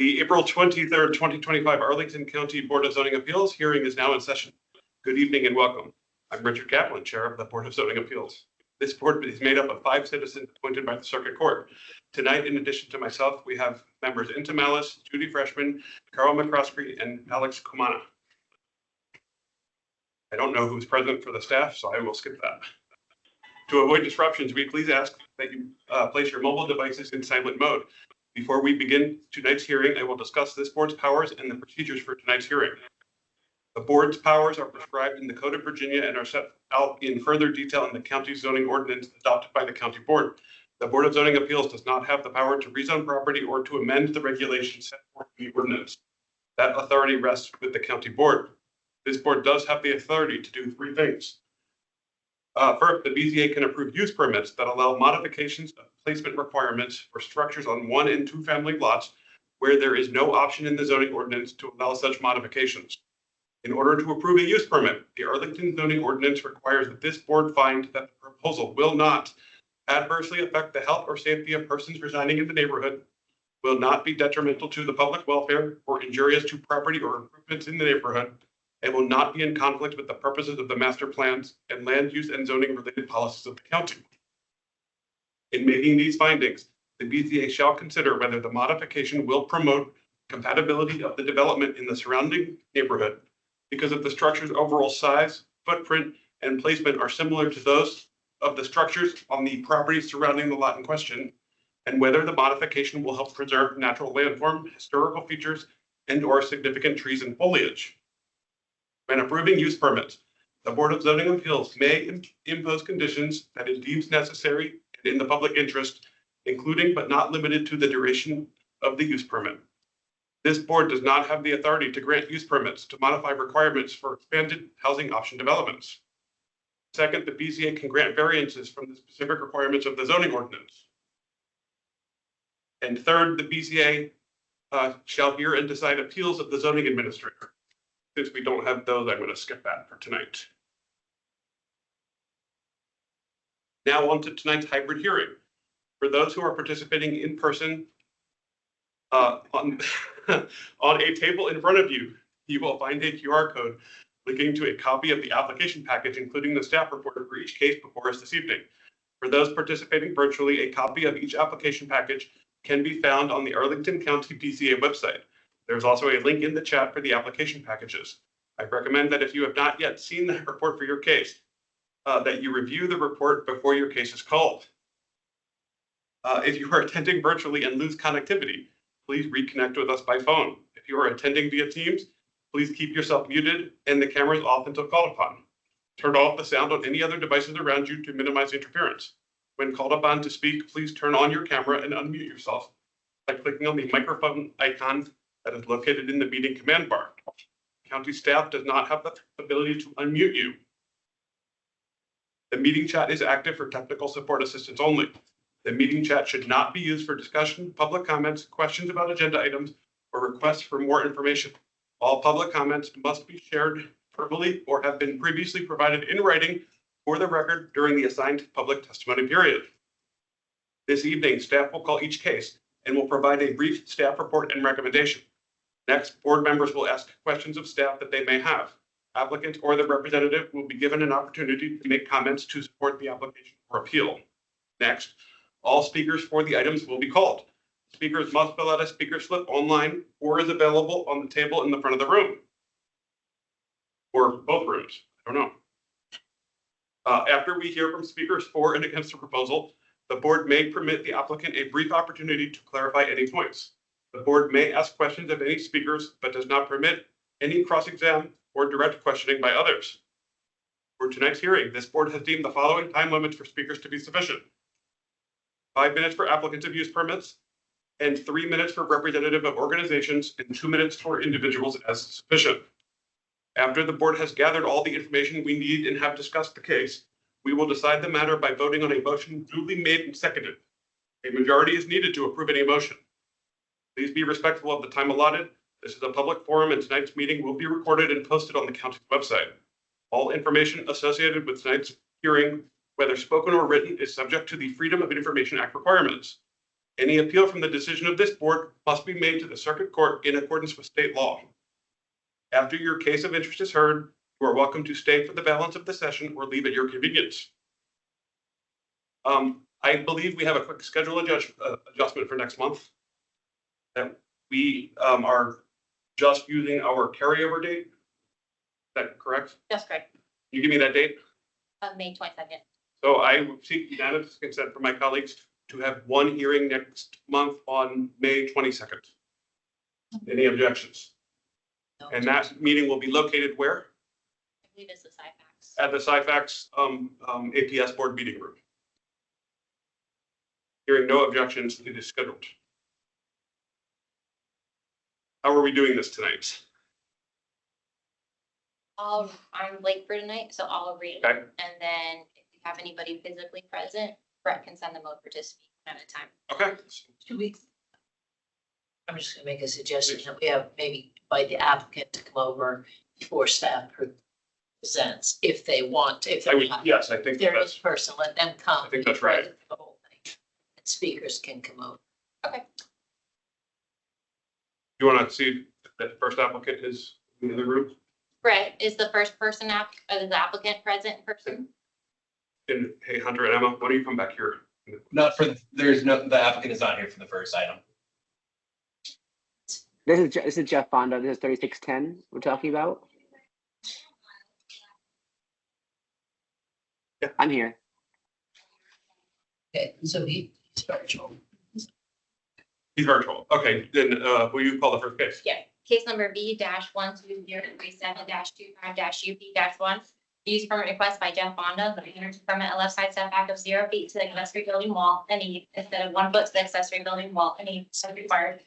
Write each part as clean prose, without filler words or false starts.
The April 23rd, 2025 Arlington County Board of Zoning Appeals hearing is now in session. Good evening and welcome. I'm Richard Kaplan, Chair of the Board of Zoning Appeals. This board is made up of 5 citizens appointed by the Circuit Court. Tonight, in addition to myself, we have members Inta Malice, Judy Freshman, Carl McCroskey, and Alex Kumana. I don't know who's present for the staff, so I will skip that. To avoid disruptions, we please ask that you place your mobile devices in silent mode. Before we begin tonight's hearing, I will discuss this board's powers and the procedures for tonight's hearing. The board's powers are prescribed in the Code of Virginia and are set out in further detail in the county zoning ordinance adopted by the county board. The Board of Zoning Appeals does not have the power to rezone property or to amend the regulations set forth in the ordinance. That authority rests with the county board. This board does have the authority to do 3 things. First, the BZA can approve use permits that allow modifications of placement requirements for structures on 1 and 2 family lots where there is no option in the zoning ordinance to allow such modifications. In order to approve a use permit, the Arlington zoning ordinance requires that this board find that the proposal will not adversely affect the health or safety of persons residing in the neighborhood, will not be detrimental to the public welfare or injurious to property or improvements in the neighborhood, and will not be in conflict with the purposes of the master plans and land use and zoning related policies of the county. In making these findings, the BZA shall consider whether the modification will promote compatibility of the development in the surrounding neighborhood because of the structure's overall size, footprint, and placement are similar to those of the structures on the property surrounding the lot in question, and whether the modification will help preserve natural landform, historical features, and/or significant trees and foliage. When approving use permits, the Board of Zoning Appeals may impose conditions that it deems necessary and in the public interest, including but not limited to the duration of the use permit. This board does not have the authority to grant use permits to modify requirements for expanded housing option developments. Second, the BZA can grant variances from the specific requirements of the zoning ordinance. And third, the BZA shall hear and decide appeals of the zoning administrator. Since we don't have those, I'm going to skip that for tonight. Now on to tonight's hybrid hearing. For those who are participating in person, on a table in front of you, you will find a QR code linking to a copy of the application package, including the staff report for each case before us this evening. For those participating virtually, a copy of each application package can be found on the Arlington County BZA website. There's also a link in the chat for the application packages. I recommend that if you have not yet seen the report for your case, that you review the report before your case is called. If you are attending virtually and lose connectivity, please reconnect with us by phone. If you are attending via Teams, please keep yourself muted and the cameras off until called upon. Turn off the sound on any other devices around you to minimize interference. When called upon to speak, please turn on your camera and unmute yourself by clicking on the microphone icon that is located in the meeting command bar. County staff does not have the ability to unmute you. The meeting chat is active for technical support assistance only. The meeting chat should not be used for discussion, public comments, questions about agenda items, or requests for more information. All public comments must be shared verbally or have been previously provided in writing for the record during the assigned public testimony period. This evening, staff will call each case and will provide a brief staff report and recommendation. Next, board members will ask questions of staff that they may have. Applicant or the representative will be given an opportunity to make comments to support the application or appeal. Next, all speakers for the items will be called. Speakers must fill out a speaker slip online or is available on the table in the front of the room. Or both rooms, I don't know. After we hear from speakers for and against the proposal, the board may permit the applicant a brief opportunity to clarify any points. The board may ask questions of any speakers, but does not permit any cross-exam or direct questioning by others. For tonight's hearing, this board has deemed the following time limits for speakers to be sufficient: 5 minutes for applicants of use permits, and 3 minutes for representative of organizations, and 2 minutes for individuals as sufficient. After the board has gathered all the information we need and have discussed the case, we will decide the matter by voting on a motion duly made and seconded. A majority is needed to approve any motion. Please be respectful of the time allotted. This is a public forum and tonight's meeting will be recorded and posted on the county's website. All information associated with tonight's hearing, whether spoken or written, is subject to the Freedom of Information Act requirements. Any appeal from the decision of this board must be made to the circuit court in accordance with state law. After your case of interest is heard, you are welcome to stay for the balance of the session or leave at your convenience. I believe we have a quick schedule adjustment for next month. That we are just using our carryover date. Is that correct? That's correct. Can you give me that date? May 22nd. So I seek unanimous consent from my colleagues to have one hearing next month on May 22nd. Any objections? No. And that meeting will be located where? I believe it's the SciFax. At the SciFax APS board meeting room. Hearing no objections, it is scheduled. How are we doing this tonight? I'm late for tonight, so I'll read it. Okay. And then if you have anybody physically present, Brett can send them over to speak at a time. Okay. 2 weeks. I'm just gonna make a suggestion that we have maybe invite the applicant to come over before staff presents, if they want, if I they're would, not. yes, I think If they're in that's, person, let them come. I think that's be right. present for the whole thing. And speakers can come over. you want to see if that first applicant is in the room? Brett is the first person the applicant present in person. And hey, Hunter and Emma, why don't you come back here? Not for, the applicant is not here for the first item. This is Jeff Fonda. This is 3610 we're talking about. Yeah. I'm here. Okay, so he's virtual. He's virtual. Okay, then will you call the first case? Yeah. Case number B-12037-25-UP-1. Use permit request by Jeff Fonda, the energy permit, a left side setback of 0 feet to the accessory building wall, any instead of 1 foot to the accessory building wall, any as required.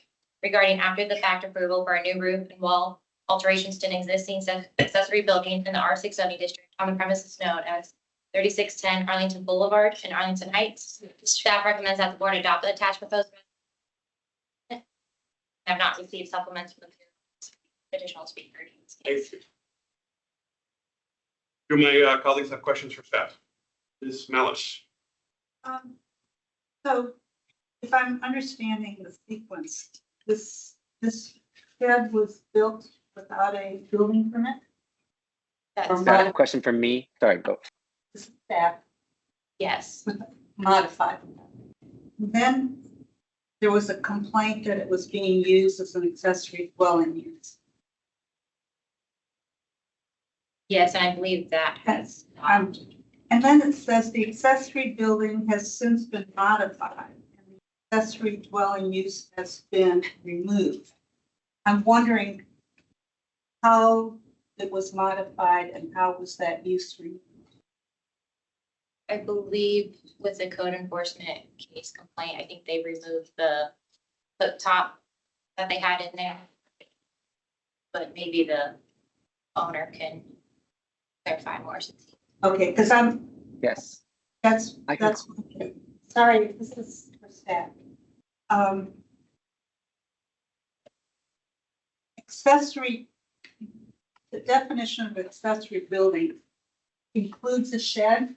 Regarding after the fact approval for a new roof and wall alterations to an existing accessory building in the R6 zoning district on the premises known as 3610 Arlington Boulevard in Arlington Heights. Staff recommends that the board adopt the attached proposed. Have not received supplemental additional speaker. Thank you. Do my colleagues have questions for staff? Ms. Malice? So if I'm understanding the sequence, this shed was built without a building permit? That's, Is that a question for me? Sorry, go. This is that yes, modified. Then there was a complaint that it was being used as an accessory dwelling use. yes, and I believe that has. And then it says the accessory building has since been modified and the accessory dwelling use has been removed. I'm wondering how it was modified and how was that use removed? I believe with the code enforcement case complaint, I think they removed the top that they had in there. But maybe the owner can clarify more since he. Okay, because Yes. that's, I can- okay. Sorry, this is for staff. Accessory, the definition of accessory building includes a shed,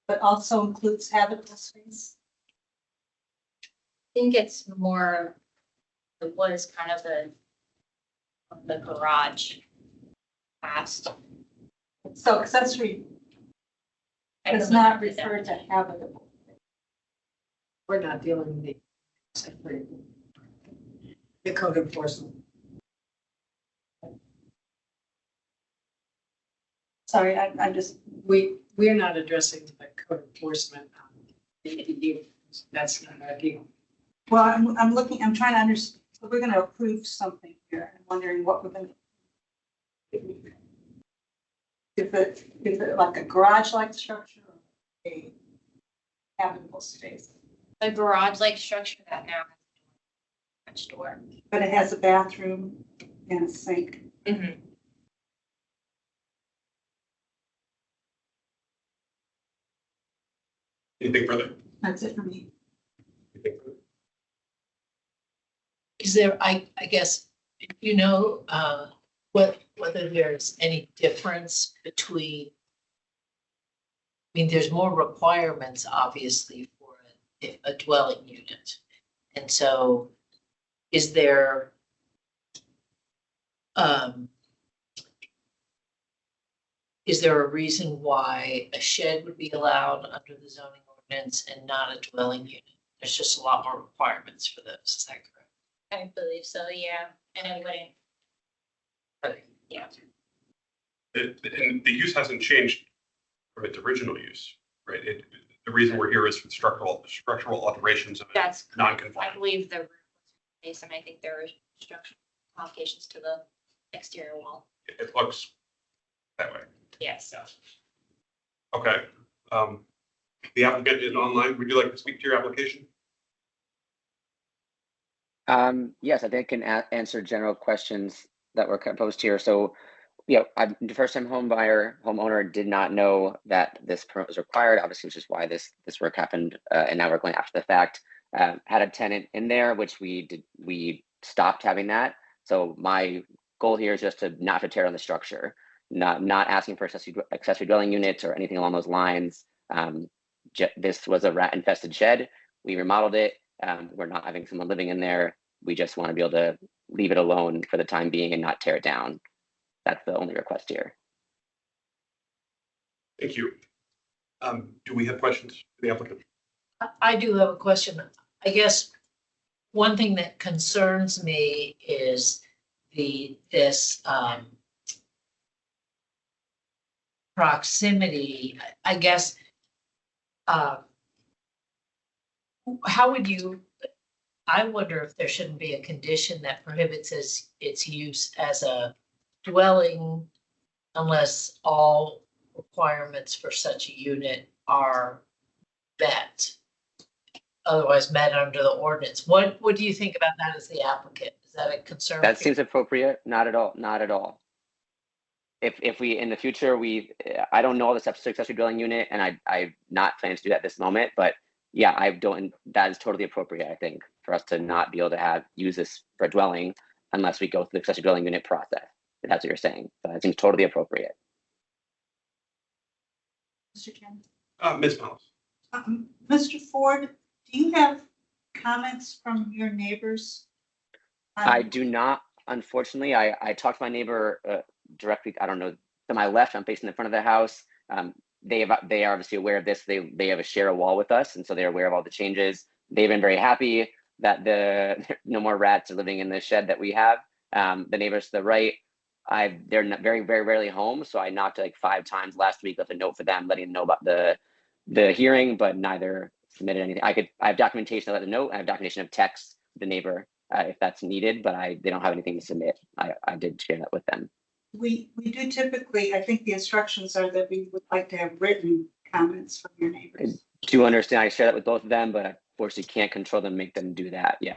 but also includes habitable space. I think it's more, it was kind of the garage past. So accessory I does believe not it's refer to that. habitable. We're not dealing with the code enforcement. Sorry, I just, We're not addressing the code enforcement. That's not our deal. well, I'm looking, I'm trying to understand, so we're gonna approve something here. I'm wondering what we're gonna. Is it like a garage-like structure or a habitable space? A garage-like structure that now has a door. But it has a bathroom and a sink. Mm-hmm. Anything further? That's it for me. Anything further? Is there, I guess, you know, whether there's any difference between, I mean, there's more requirements, obviously, for a dwelling unit. And so is there a reason why a shed would be allowed under the zoning ordinance and not a dwelling unit? There's just a lot more requirements for those, is that correct? I believe so, yeah, and everybody, yeah. And the use hasn't changed from its original use, right? The reason we're here is for structural alterations of it, That's correct. I non-conforming. believe the roof was based, and I think there were structural modifications to the exterior wall. It looks that way. Yes. Okay. The applicant is online. Would you like to speak to your application? Yes, I think I can answer general questions that were posed here. So, I'm the first-time homeowner did not know that this permit was required, obviously, which is why this work happened, and now we're going after the fact. Had a tenant in there, which we stopped having that. So my goal here is just to not to tear down the structure, not asking for accessory dwelling units or anything along those lines. This was a rat-infested shed. We remodeled it. We're not having someone living in there. We just want to be able to leave it alone for the time being and not tear it down. That's the only request here. Thank you. Do we have questions for the applicant? I do have a question. I guess one thing that concerns me is this proximity. I guess how would you? I wonder if there shouldn't be a condition that prohibits its use as a dwelling unless all requirements for such a unit are met. Otherwise met under the ordinance. What do you think about that as the applicant? Is that a concern? That seems appropriate. Not at all. Not at all. If we in the future I don't know all the steps to accessory dwelling unit, and I'm not planning to do that at this moment, but yeah, that is totally appropriate, I think, for us to not be able to use this for a dwelling unless we go through the accessory dwelling unit process. If that's what you're saying. So I think totally appropriate. Mr. Chairman. Ms. Miles. Mr. Ford, do you have comments from your neighbors? I do not, unfortunately. I talked to my neighbor directly. I don't know, to my left. I'm facing the front of the house. They are obviously aware of this. They have share a wall with us, and so they're aware of all the changes. They've been very happy that no more rats are living in the shed that we have. The neighbors to the right, they're not very, very rarely home, so I knocked like 5 times last week, left a note for them, letting them know about the hearing, but neither submitted anything. I have documentation of the note. I have documentation of text to the neighbor if that's needed, but they don't have anything to submit. I did share that with them. We do typically, I think the instructions are that we would like to have written comments from your neighbors. Do understand I share that with both of them, but I unfortunately can't control them, make them do that. Yeah.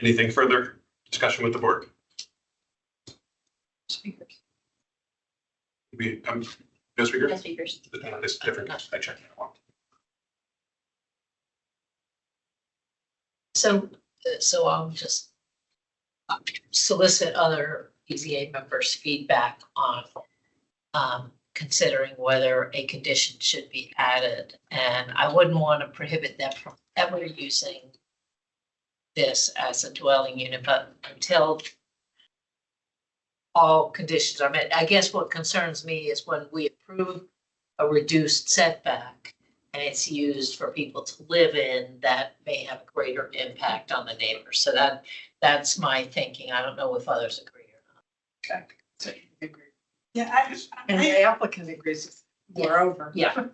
Anything further discussion with the board? Speakers. No speakers? No speakers. This is different. I checked that one. So I'll just solicit other BZA members' feedback on considering whether a condition should be added. And I wouldn't want to prohibit them from ever using this as a dwelling unit, but until all conditions are met. I guess what concerns me is when we approve a reduced setback and it's used for people to live in, that may have a greater impact on the neighbors. So that's my thinking. I don't know if others agree or not. Okay. So you agree. Yeah, And the applicant agrees. Moreover. Yeah.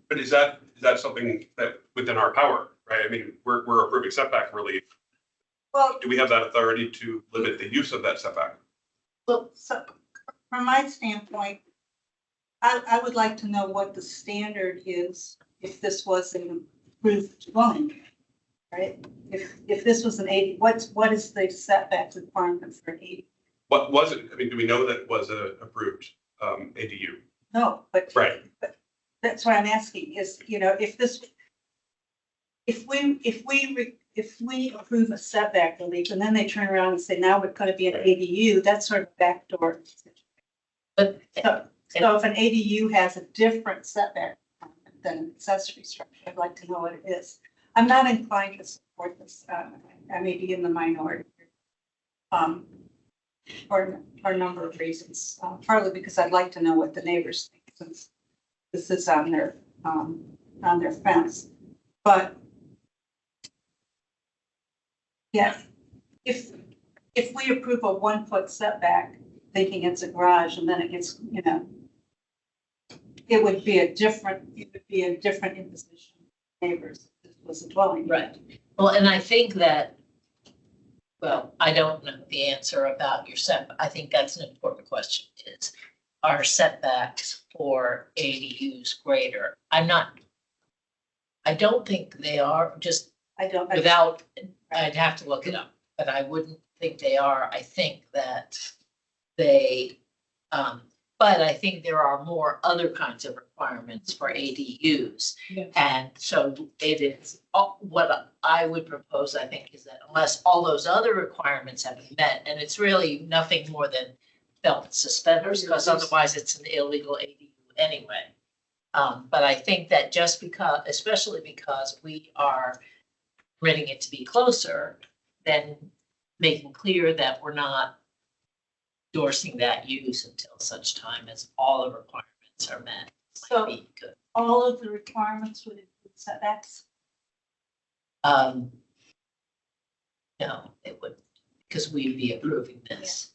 But is that something that within our power, right? I mean, we're approving setback relief. well, Do we have that authority to limit the use of that setback? so from my standpoint, I would like to know what the standard is if this was an approved dwelling, right? If this was an 80, what is the setback requirement for an 80? What was it? I mean, do we know that it was a approved ADU? No, but Right. that's what I'm asking is, if we approve a setback relief and then they turn around and say, now we're going to be an ADU, that's sort of backdoor. But So if an ADU has a different setback than an accessory structure, I'd like to know what it is. I'm not inclined to support this. I may be in the minority. For a number of reasons, partly because I'd like to know what the neighbors think, since this is on their fence. But yeah, if we approve a 1 foot setback, thinking it's a garage, and then it gets, it would be a different imposition of neighbors if it was a dwelling. Right. Well, and I think that, well, I don't know the answer about your setback. I think that's an important question, is are setbacks for ADUs greater? I don't think they are, just without, I'd have to look it up, but I wouldn't think they are. I think that they, but I think there are more other kinds of requirements for ADUs. Yeah. And so it is, what I would propose, I think, is that unless all those other requirements have been met, and it's really nothing more than belt and suspenders, because otherwise it's an illegal ADU anyway. But I think that just because, especially because we are permitting it to be closer, then making clear that we're not endorsing that use until such time as all the requirements are met. So Might be good. all of the requirements would include setbacks. No, it would, because we'd be approving this,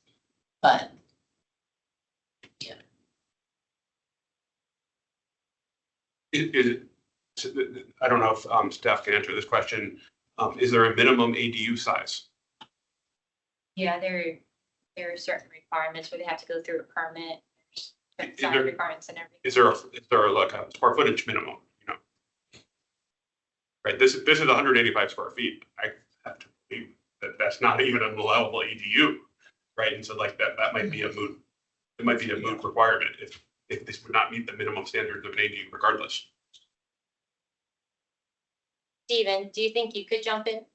but I don't know if staff can answer this question. Is there a minimum ADU size? Yeah, there are certain requirements where they have to go through a permit, Is size there- requirements and everything. Is there like a square footage minimum, Right, this is 185 square feet. I have to believe that that's not even an allowable ADU, right? And so like that might be a moot, it might be a moot requirement if this would not meet the minimum standards of an ADU regardless. Steven, do you think you could jump in?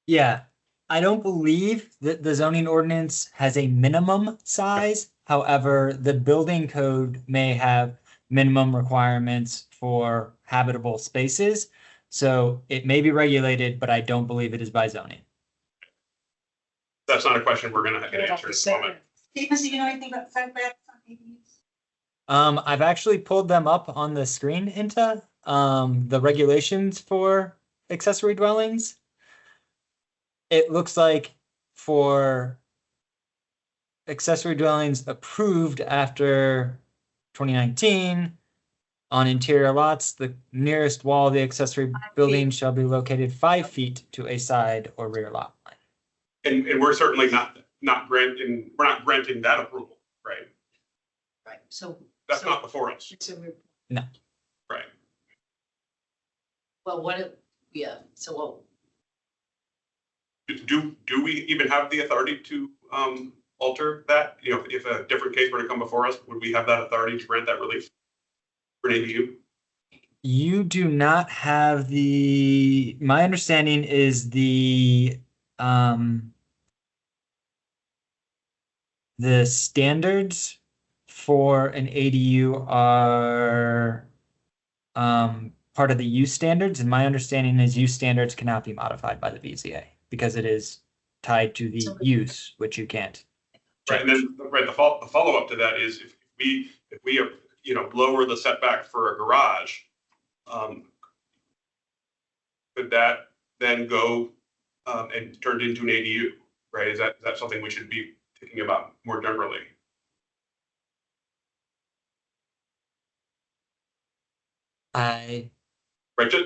Yeah, I don't believe that the zoning ordinance has a minimum size. However, the building code may have minimum requirements for habitable spaces. So it may be regulated, but I don't believe it is by zoning. That's not a question we're gonna get answered at the moment. Stephen, do you know anything about setbacks on ADUs? I've actually pulled them up on the screen into the regulations for accessory dwellings. It looks like for accessory dwellings approved after 2019 on interior lots, the nearest wall of the accessory building shall be located 5 feet to a side or rear lot line. And we're certainly not granting that approval, right? right, so. That's so- not before us, It's a moot right? Well, so what, Do we even have the authority to alter that? If a different case were to come before us, would we have that authority to grant that relief for an ADU? You do not have my understanding is the standards for an ADU are part of the use standards, and my understanding is use standards cannot be modified by the BZA because it is tied to the use, which you can't. Right, and then, right, the follow-up to that is if we lower the setback for a garage, could that then go and turned into an ADU, right? Is that something we should be thinking about more generally? Right,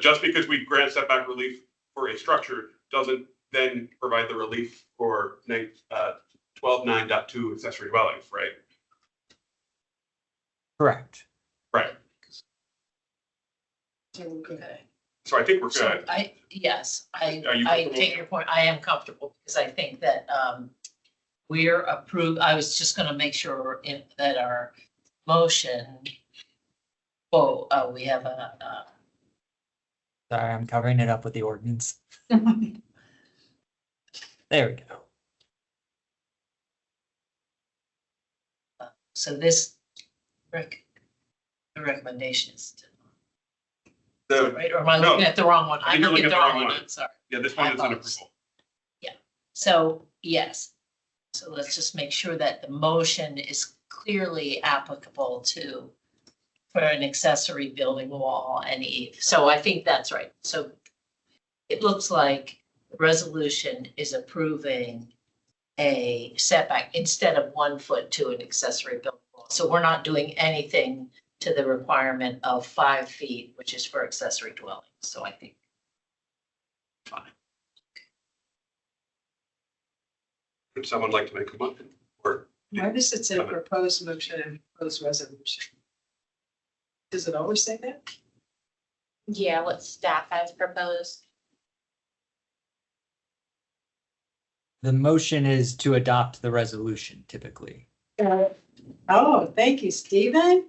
just because we grant setback relief for a structure doesn't then provide the relief for 12.9.2 accessory dwellings, right? Correct. Right, okay. so I think we're So good. Are you comfortable? take your point. I am comfortable because I think that we're approved. I was just gonna make sure that our motion. We have a, Sorry, I'm covering it up with the ordinance. There we go. So this the recommendation is, The, right, or am I looking at the wrong one? I I think you're looked at the wrong one, one. I'm sorry. yeah, this one I is an apologize. approval. So, yes. So let's just make sure that the motion is clearly applicable to for an accessory building wall and eve. So I think that's right. So it looks like the resolution is approving a setback instead of 1 foot to an accessory building wall. So we're not doing anything to the requirement of 5 feet, which is for accessory dwellings. So I think fine. Would someone like to make a motion? Or, Why does it say proposed motion and proposed resolution? Does it always say that? Yeah, what staff has proposed. The motion is to adopt the resolution typically. Oh, thank you, Stephen.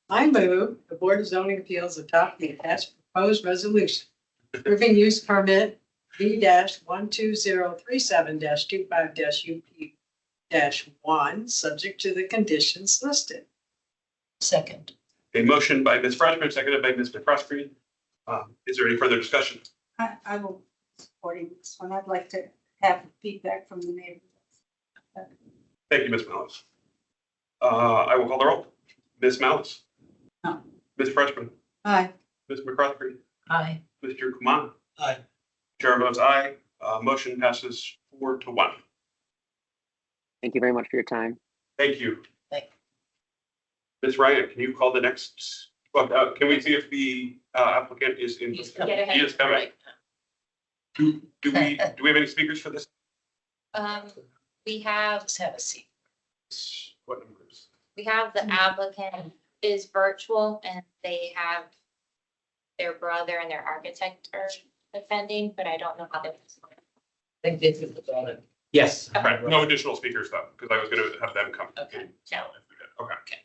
I move the Board of Zoning Appeals adopt the attached proposed resolution approving use permit B-1037-25-UP-1, subject to the conditions listed. Second. a motion by Ms. Freshman, seconded by Ms. McCroskey. Is there any further discussion? I will be supporting this one. I'd like to have feedback from the neighbors. Thank you, Ms. Malice. I will call the roll. Ms. Malice. No. Ms. Freshman. Aye. Ms. McCroskey. Aye. Mr. Kumar. Aye. Chair votes aye. Motion passes 4-1. Thank you very much for your time. Thank you. Thank Ms. Ryan, can you call the next, well, can we see if the applicant is in? He's coming. He is coming. Right. Do we have any speakers for this? We have, Let's have a seat. What numbers? we have the applicant is virtual and they have their brother and their architect are attending, but I don't know how they. I think this is the brother. Yes. Right, no additional speakers though, because I was gonna have them come. Okay. No. Okay. Okay.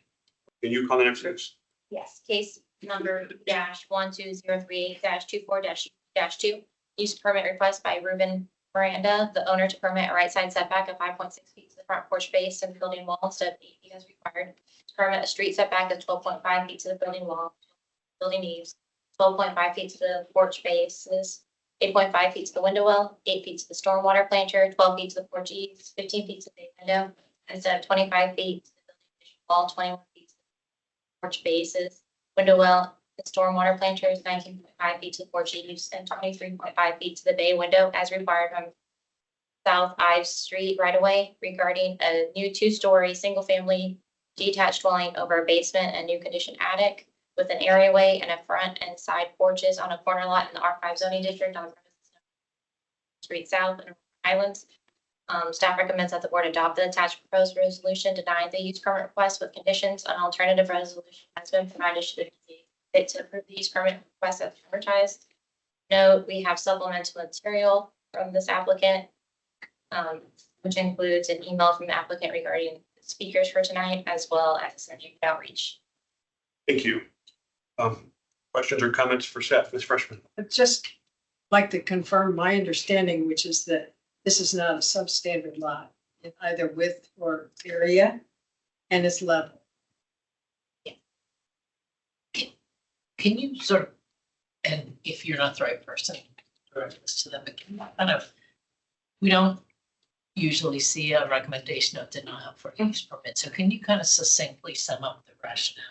Can you call the next case? Yes, case number -12038-24-2. Use permit request by Ruben Miranda, the owner to permit a right side setback of 5.6 feet to the front porch base and building wall instead of 8 feet as required. To permit a street setback of 12.5 feet to the building wall, building eaves, 12.5 feet to the porch bases, 8.5 feet to the window well, 8 feet to the stormwater planter, 12 feet to the porch eaves, 15 feet to the bay window, instead of 25 feet to the building addition wall, 21 feet to the porch bases, window well, the stormwater planters, 19.5 feet to the porch eaves, and 23.5 feet to the bay window as required from South Ives Street right away regarding a new 2-story, single-family detached dwelling over a basement and new condition attic with an areaway and a front and side porches on a corner lot in the R5 zoning district on Street South in Highlands. Staff recommends that the board adopt the attached proposed resolution denying the use permit request with conditions. An alternative resolution has been provided to the BZA to approve the use permit request as advertised. Note, we have supplemental material from this applicant, which includes an email from the applicant regarding speakers for tonight, as well as subject outreach. Thank you. Questions or comments for staff, Ms. Freshman? I'd just like to confirm my understanding, which is that this is not a substandard lot in either width or area, and it's level. Can you sort of, and if you're not the right person, direct this to them, but can you kind of, we don't usually see a recommendation of denial for use permit. So can you kind of succinctly sum up the rationale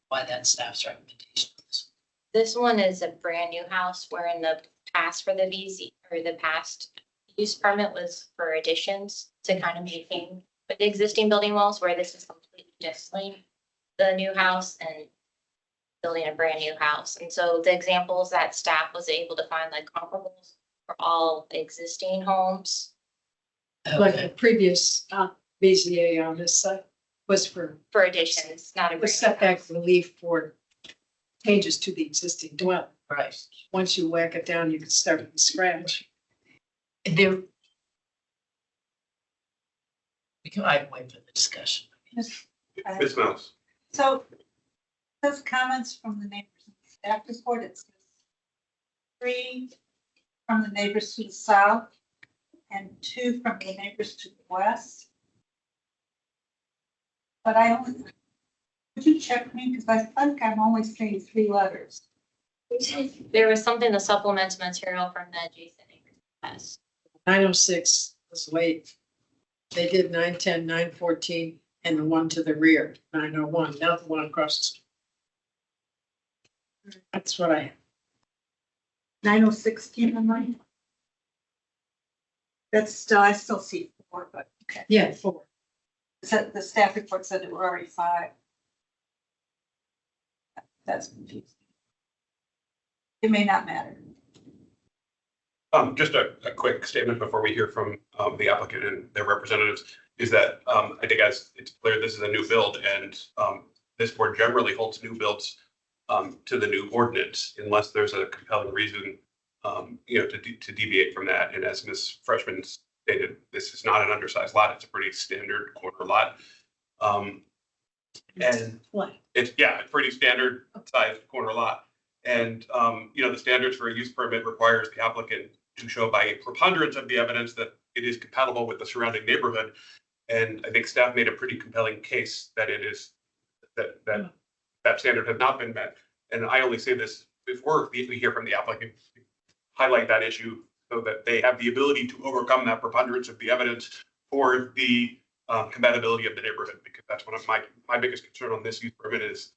why that staff's recommendation is? This one is a brand new house where in the past for the BZ or the past use permit was for additions to kind of maintain with the existing building walls, where this is completely dismantling the new house and building a brand new house. And so the examples that staff was able to find, like comparables for all existing homes Like the Okay, previous BZA on this site was for for additions, not a brand new setback house. relief for changes to the existing dwelling. right. Once you whack it down, you can start from scratch. There. I can wait for the discussion. Ms. Mouse? So, those comments from the neighbors in the staff report, it says 3 from the neighbors to the south and 2 from the neighbors to the west. but I only, would you check me? Because I think I'm only seeing 3 letters. There was something to supplement material from the adjacent neighbors. Yes. 906 was late. They did 910, 914, and the one to the rear, 901, not the one across the street. That's what I, 906, keep in mind. That's still, I still see 4, but okay. yeah, 4. So the staff report said there were already 5. That's confusing. It may not matter. Just a quick statement before we hear from the applicant and their representatives is that I think as it's clear, this is a new build and this board generally holds new builds to the new ordinance unless there's a compelling reason, to deviate from that. And as Ms. Freshman stated, this is not an undersized lot. It's a pretty standard corner lot. And What? it's, yeah, a pretty standard sized corner lot. And, the standards for a use permit requires the applicant to show by a preponderance of the evidence that it is compatible with the surrounding neighborhood. And I think staff made a pretty compelling case that it is, that standard has not been met. And I only say this before we hear from the applicant, highlight that issue so that they have the ability to overcome that preponderance of the evidence for the compatibility of the neighborhood, because that's one of my biggest concern on this use permit is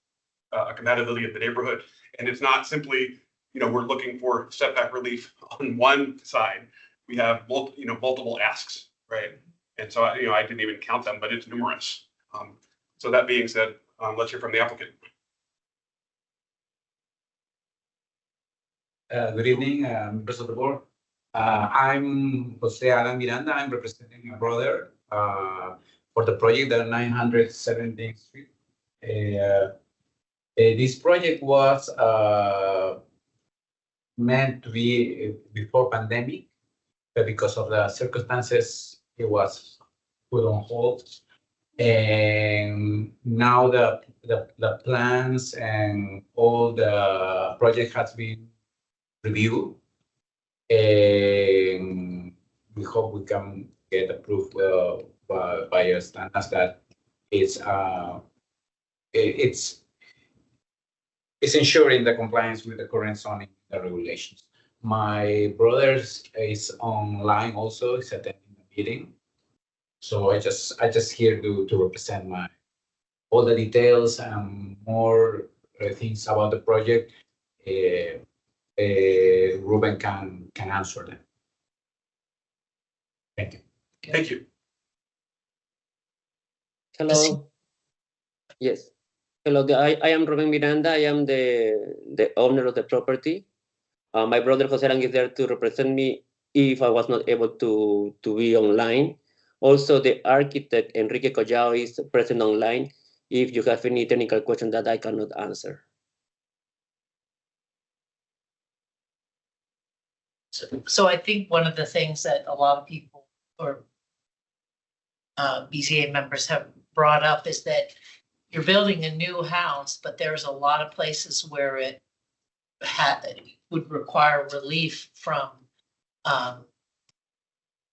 compatibility of the neighborhood. And it's not simply, we're looking for setback relief on one side. We have multiple asks, right? And so, I didn't even count them, but it's numerous. So that being said, let's hear from the applicant. Good evening, members of the board. I'm Jose Alan Miranda. I'm representing my brother for the project at 917th Street. This project was meant to be before pandemic, but because of the circumstances, it was put on hold. And now the plans and all the project has been reviewed, and we hope we can get approved by your standards that it's ensuring the compliance with the current zoning regulations. My brother is online also, is attending the meeting. So I just here to represent all the details and more things about the project. Ruben can answer them. Thank you. Thank you. Hello. Yes. Hello. I am Ruben Miranda. I am the owner of the property. My brother Jose Aran is there to represent me if I was not able to be online. Also, the architect Enrique Collao is present online if you have any technical question that I cannot answer. So I think one of the things that a lot of people or BZA members have brought up is that you're building a new house, but there's a lot of places where it would require relief from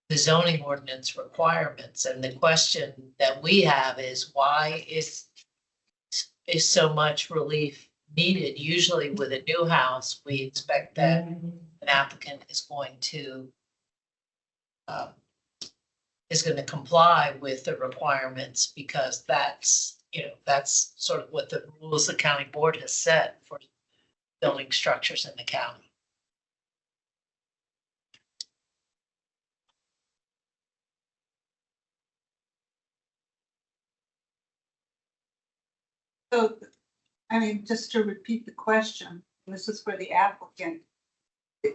the zoning ordinance requirements. And the question that we have is why is so much relief needed? Usually with a new house, we expect that an applicant is going to comply with the requirements because that's sort of what the rules the county board has set for building structures in the county. So, just to repeat the question, this is for the applicant.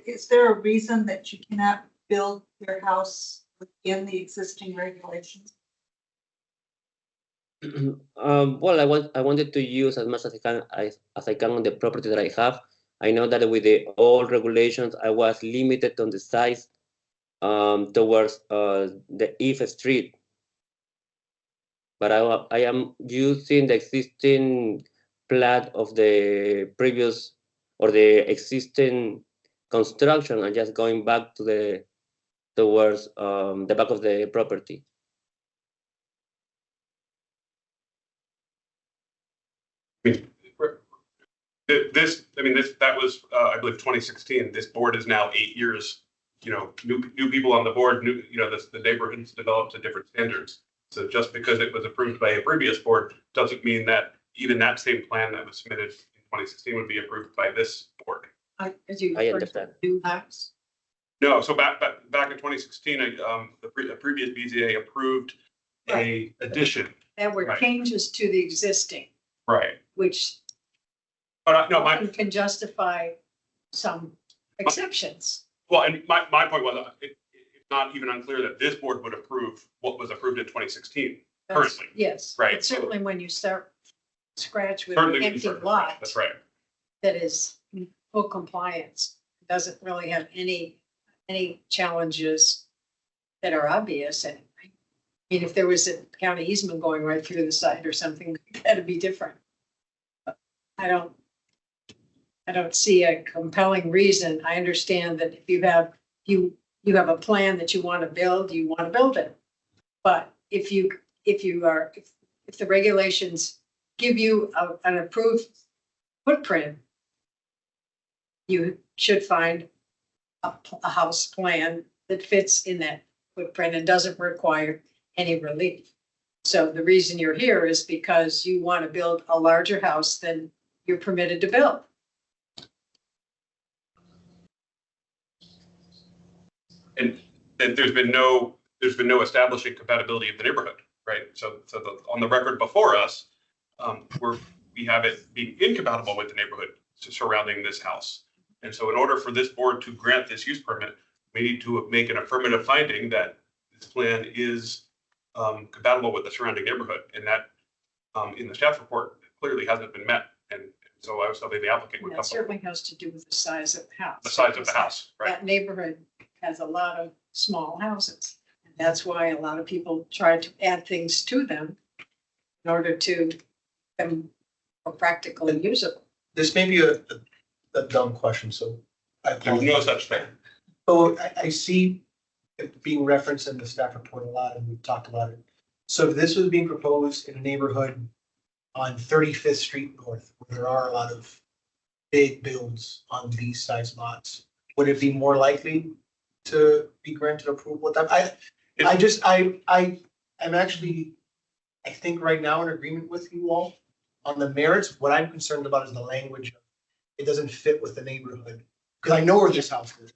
Is there a reason that you cannot build your house within the existing regulations? Well, I wanted to use as much as I can on the property that I have. I know that with the old regulations, I was limited on the size towards the Eve Street. But I am using the existing plat of the previous or the existing construction and just going back to towards the back of the property. That was, I believe, 2016. This board is now 8 years, new people on the board, the neighborhood's developed to different standards. So just because it was approved by a previous board doesn't mean that even that same plan that was submitted in 2016 would be approved by this board. As you I refer to understand. New house. No, so back in 2016, the previous BZA approved a addition, There were Right. changes to the existing, right? which But no, often can justify some exceptions. well, and my point was, it's not even unclear that this board would approve what was approved in 2016. That's- Currently. Yes. Right. But certainly when you start scratch with Certainly an we can empty start from lot scratch. That's right. that is full compliance, doesn't really have any challenges that are obvious. And I mean, if there was a county easement going right through the site or something, that'd be different. But I don't see a compelling reason. I understand that if you have a plan that you want to build, you want to build it. But if the regulations give you an approved footprint, you should find a house plan that fits in that footprint and doesn't require any relief. So the reason you're here is because you want to build a larger house than you're permitted to build. And there's been no establishing compatibility of the neighborhood, right? So on the record before us, we have it being incompatible with the neighborhood surrounding this house. And so in order for this board to grant this use permit, we need to make an affirmative finding that this plan is compatible with the surrounding neighborhood. And that in the staff report clearly hasn't been met. And so I was hoping the applicant would And come that up certainly has to do with the size of the house. with the size of the house, right? That neighborhood has a lot of small houses. And that's why a lot of people try to add things to them in order to make them more practical and usable. This may be a dumb question, so I There's no apologize. such thing. So I see it being referenced in the staff report a lot, and we've talked about it. So if this was being proposed in a neighborhood on 35th Street North, where there are a lot of big builds on these size lots, would it be more likely to be granted approval at that? I'm actually, I think right now in agreement with you all on the merits. What I'm concerned about is the language. It doesn't fit with the neighborhood, because I know where this house is.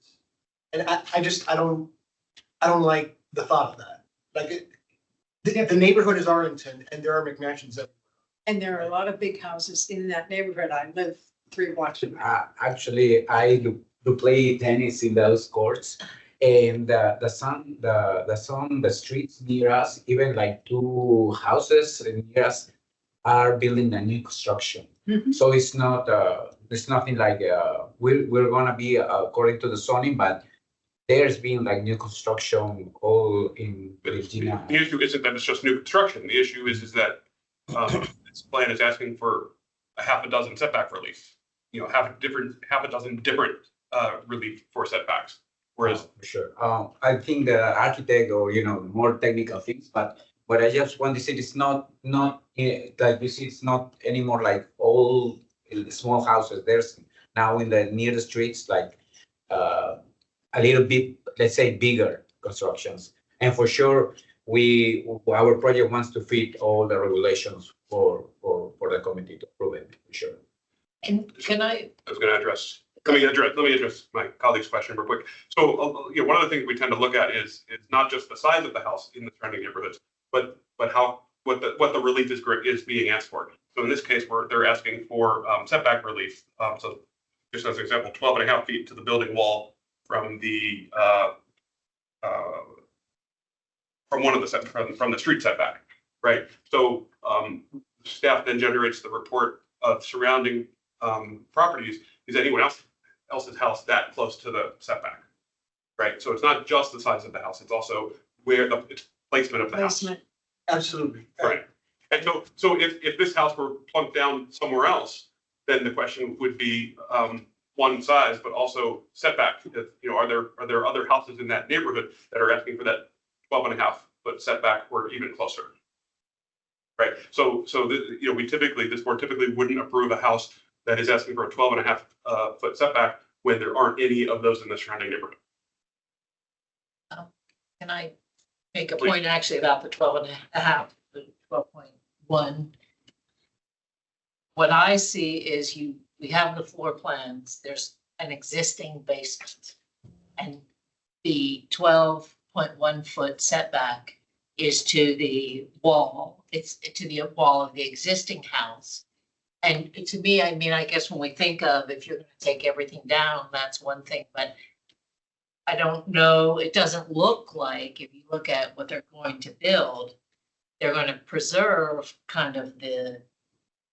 And I don't like the thought of that. Like, the neighborhood is Arlington and there are McMansions that. And there are a lot of big houses in that neighborhood. I live 3 blocks from there. Actually, I do play tennis in those courts, and the streets near us, even like 2 houses near us, are building a new construction. Mhm. So it's nothing like we're gonna be according to the zoning, but there's been like new construction all in Virginia. The issue isn't that it's just new construction. The issue is that this plan is asking for a half a dozen setback relief. Half a dozen different relief for setbacks. Whereas, For sure. I think the architect or, more technical things, but what I just want to say is not like you see, it's not anymore like all small houses. There's now near the streets, like a little bit, let's say, bigger constructions. And for sure, our project wants to fit all the regulations for the committee to approve it, for sure. And can I, was going to address. Let me address my colleague's question real quick. So, one of the things we tend to look at is not just the size of the house in the surrounding neighborhoods, but what the relief is being asked for. So in this case, they're asking for setback relief. So just as an example, 12.5 feet to the building wall from the from the street setback, right? So staff then generates the report of surrounding properties. Is anyone else's house that close to the setback, right? So it's not just the size of the house; it's also where it's placement of the house. Placement. Absolutely. Right. And so if this house were plunked down somewhere else, then the question would be one size, but also setback. Are there other houses in that neighborhood that are asking for that 12.5 foot setback or even closer? Right, so we typically, this board typically wouldn't approve a house that is asking for a 12.5 foot setback when there aren't any of those in the surrounding neighborhood. Can I make a Please. point actually about the 12.5, the 12.1? What I see is we have the floor plans, there's an existing basement. And the 12.1 foot setback is to the wall, it's to the wall of the existing house. And to me, I mean, I guess when we think of, if you're gonna take everything down, that's one thing, but I don't know, it doesn't look like, if you look at what they're going to build, they're gonna preserve kind of the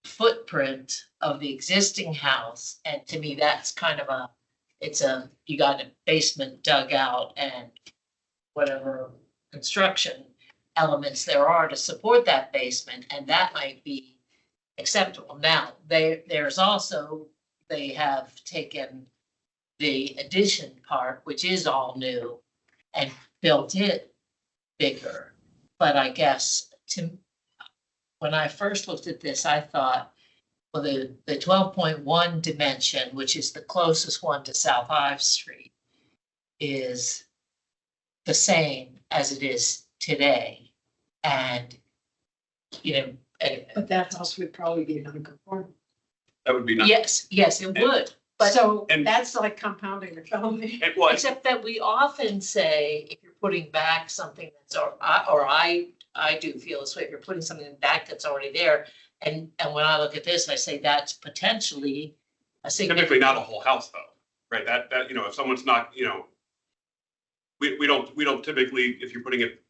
footprint of the existing house. And to me, that's kind of you got a basement dug out and whatever construction elements there are to support that basement, and that might be acceptable. Now, there's also, they have taken the addition part, which is all new, and built it bigger. But I guess when I first looked at this, I thought, well, the 12.1 dimension, which is the closest one to South Ives Street, is the same as it is today. And, But that house would probably be non-conforming. That would be nice. yes, it would. But So and- that's like compounding the felony. And well, except that we often say, if you're putting back something that's, or I do feel this way, if you're putting something back that's already there, and when I look at this, I say that's potentially a typically significant. not a whole house though, right? That, if someone's not, we don't typically, if you're putting it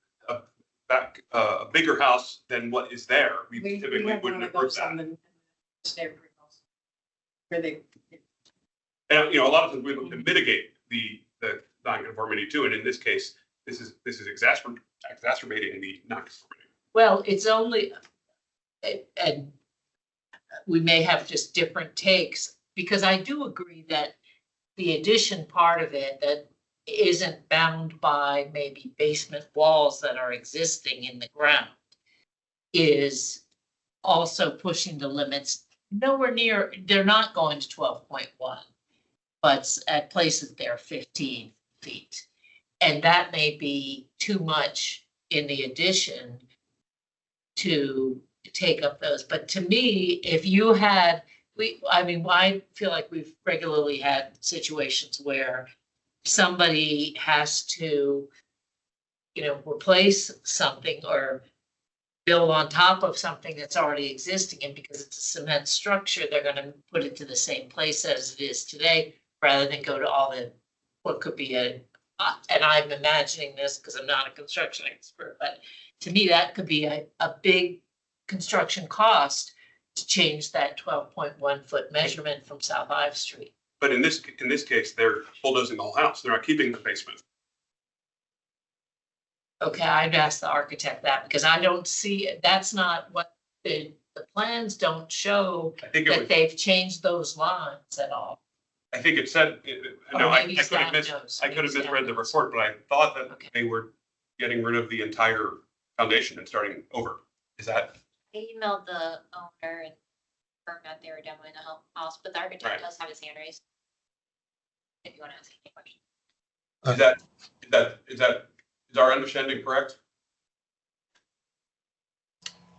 back, a bigger house than what is there, we typically have wouldn't one of approve those that. on the neighborhood house, where they, And, a lot of times we look to mitigate the nonconformity too, and in this case, this is exacerbating the nonconformity. Well, it's only, and we may have just different takes, because I do agree that the addition part of it that isn't bound by maybe basement walls that are existing in the ground is also pushing the limits nowhere near, they're not going to 12.1, but at places they're 15 feet. And that may be too much in the addition to take up those. But to me, if you had, I feel like we've regularly had situations where somebody has to, replace something or build on top of something that's already existing. And because it's a cement structure, they're gonna put it to the same place as it is today, rather than go to all the, what could be and I'm imagining this because I'm not a construction expert, but to me, that could be a big construction cost to change that 12.1 foot measurement from South Ives Street. But in this case, they're bulldozing the whole house. They're not keeping the basement. Okay, I'd ask the architect that, because I don't see, that's not what the plans don't show I think it that was, they've changed those lines at all. I think it said, Or no, I maybe could have staff knows. I could have Maybe staff misread the knows. report, but I thought that Okay. they were getting rid of the entire foundation and starting over. Is that? I emailed the owner and confirmed that they were demoing the house, but the architect Right. does have his hand raised. If you want to ask any questions. Is our understanding correct?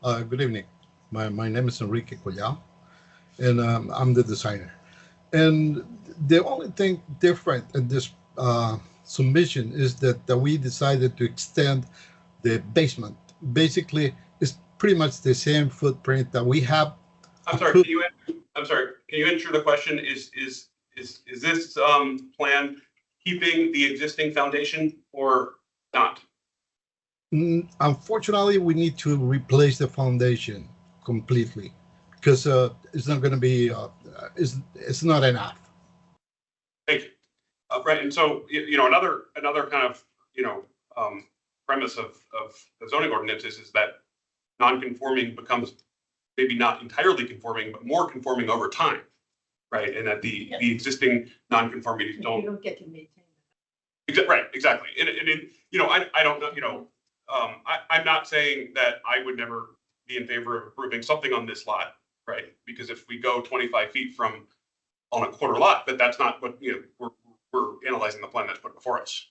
Good evening. My name is Enrique Collao, and I'm the designer. And the only thing different in this submission is that we decided to extend the basement. Basically, it's pretty much the same footprint that we have. I'm sorry, can you answer the question? Is this plan keeping the existing foundation or not? Unfortunately, we need to replace the foundation completely because it's not going to be, it's not enough. Thank you. Right, and so, another kind of, premise of the zoning ordinances is that non-conforming becomes maybe not entirely conforming, but more conforming over time, right? And that the existing non-conformities you don't. don't get to maintain. Right, exactly. And I don't know, I'm not saying that I would never be in favor of approving something on this lot, right? Because if we go 25 feet from on a quarter lot, but that's not what, we're analyzing the plan that's put before us.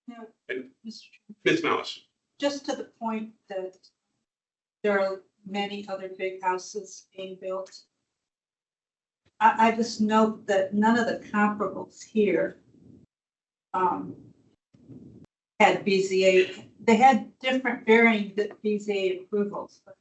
Now, And Mr. Chairman, Ms. Malice, just to the point that there are many other big houses being built. I just note that none of the comparables here had BZA, they had different varying BZA approvals. But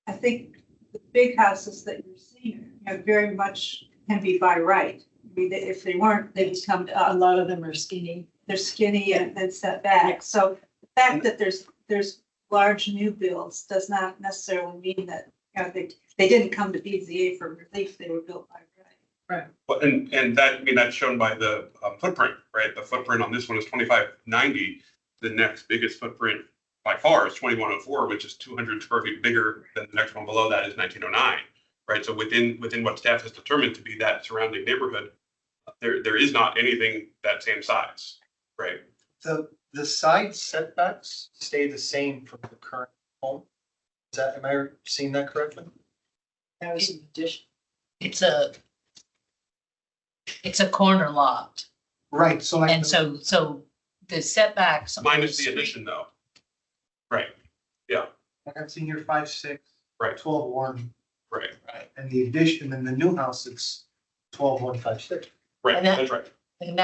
I think the big houses that you're seeing very much can be by right. I mean, if they weren't, they would come to A us. lot of them are skinny. They're skinny and set back. So the fact that there's large new builds does not necessarily mean that, they didn't come to BZA for relief, they were built by right. but, and that, I mean, that's shown by the footprint, right? The footprint on this one is 2590. The next biggest footprint by far is 2104, which is 200 square feet bigger than the next one below that is 1909, right? So within what staff has determined to be that surrounding neighborhood, there is not anything that same size, right? The side setbacks stay the same from the current home. Am I seeing that correctly? That was an addition. It's a corner lot. Right, so like. And so the setbacks. on Minus the street- addition though. Right, Like I'm seeing here 5'6". Right. 12'1", right, and the addition, and the new house, it's 12'1", 5'6". right, And that- that's right. And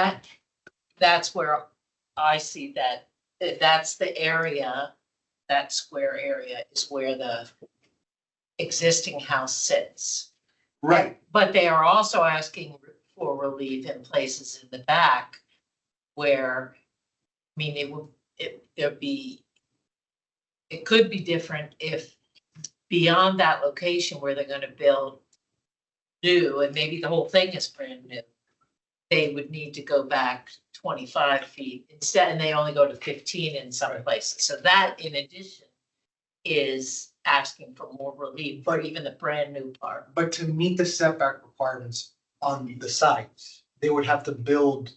that's where I see that's the area, that square area is where the existing house sits. Right, But they are also asking for relief in places in the back where, I mean, it could be different if beyond that location where they're gonna build new, and maybe the whole thing is brand new, they would need to go back 25 feet instead, and they only go to 15 in some places. So that in addition is asking for more relief for even the brand new part. but to meet the setback requirements on the sides, they would have to build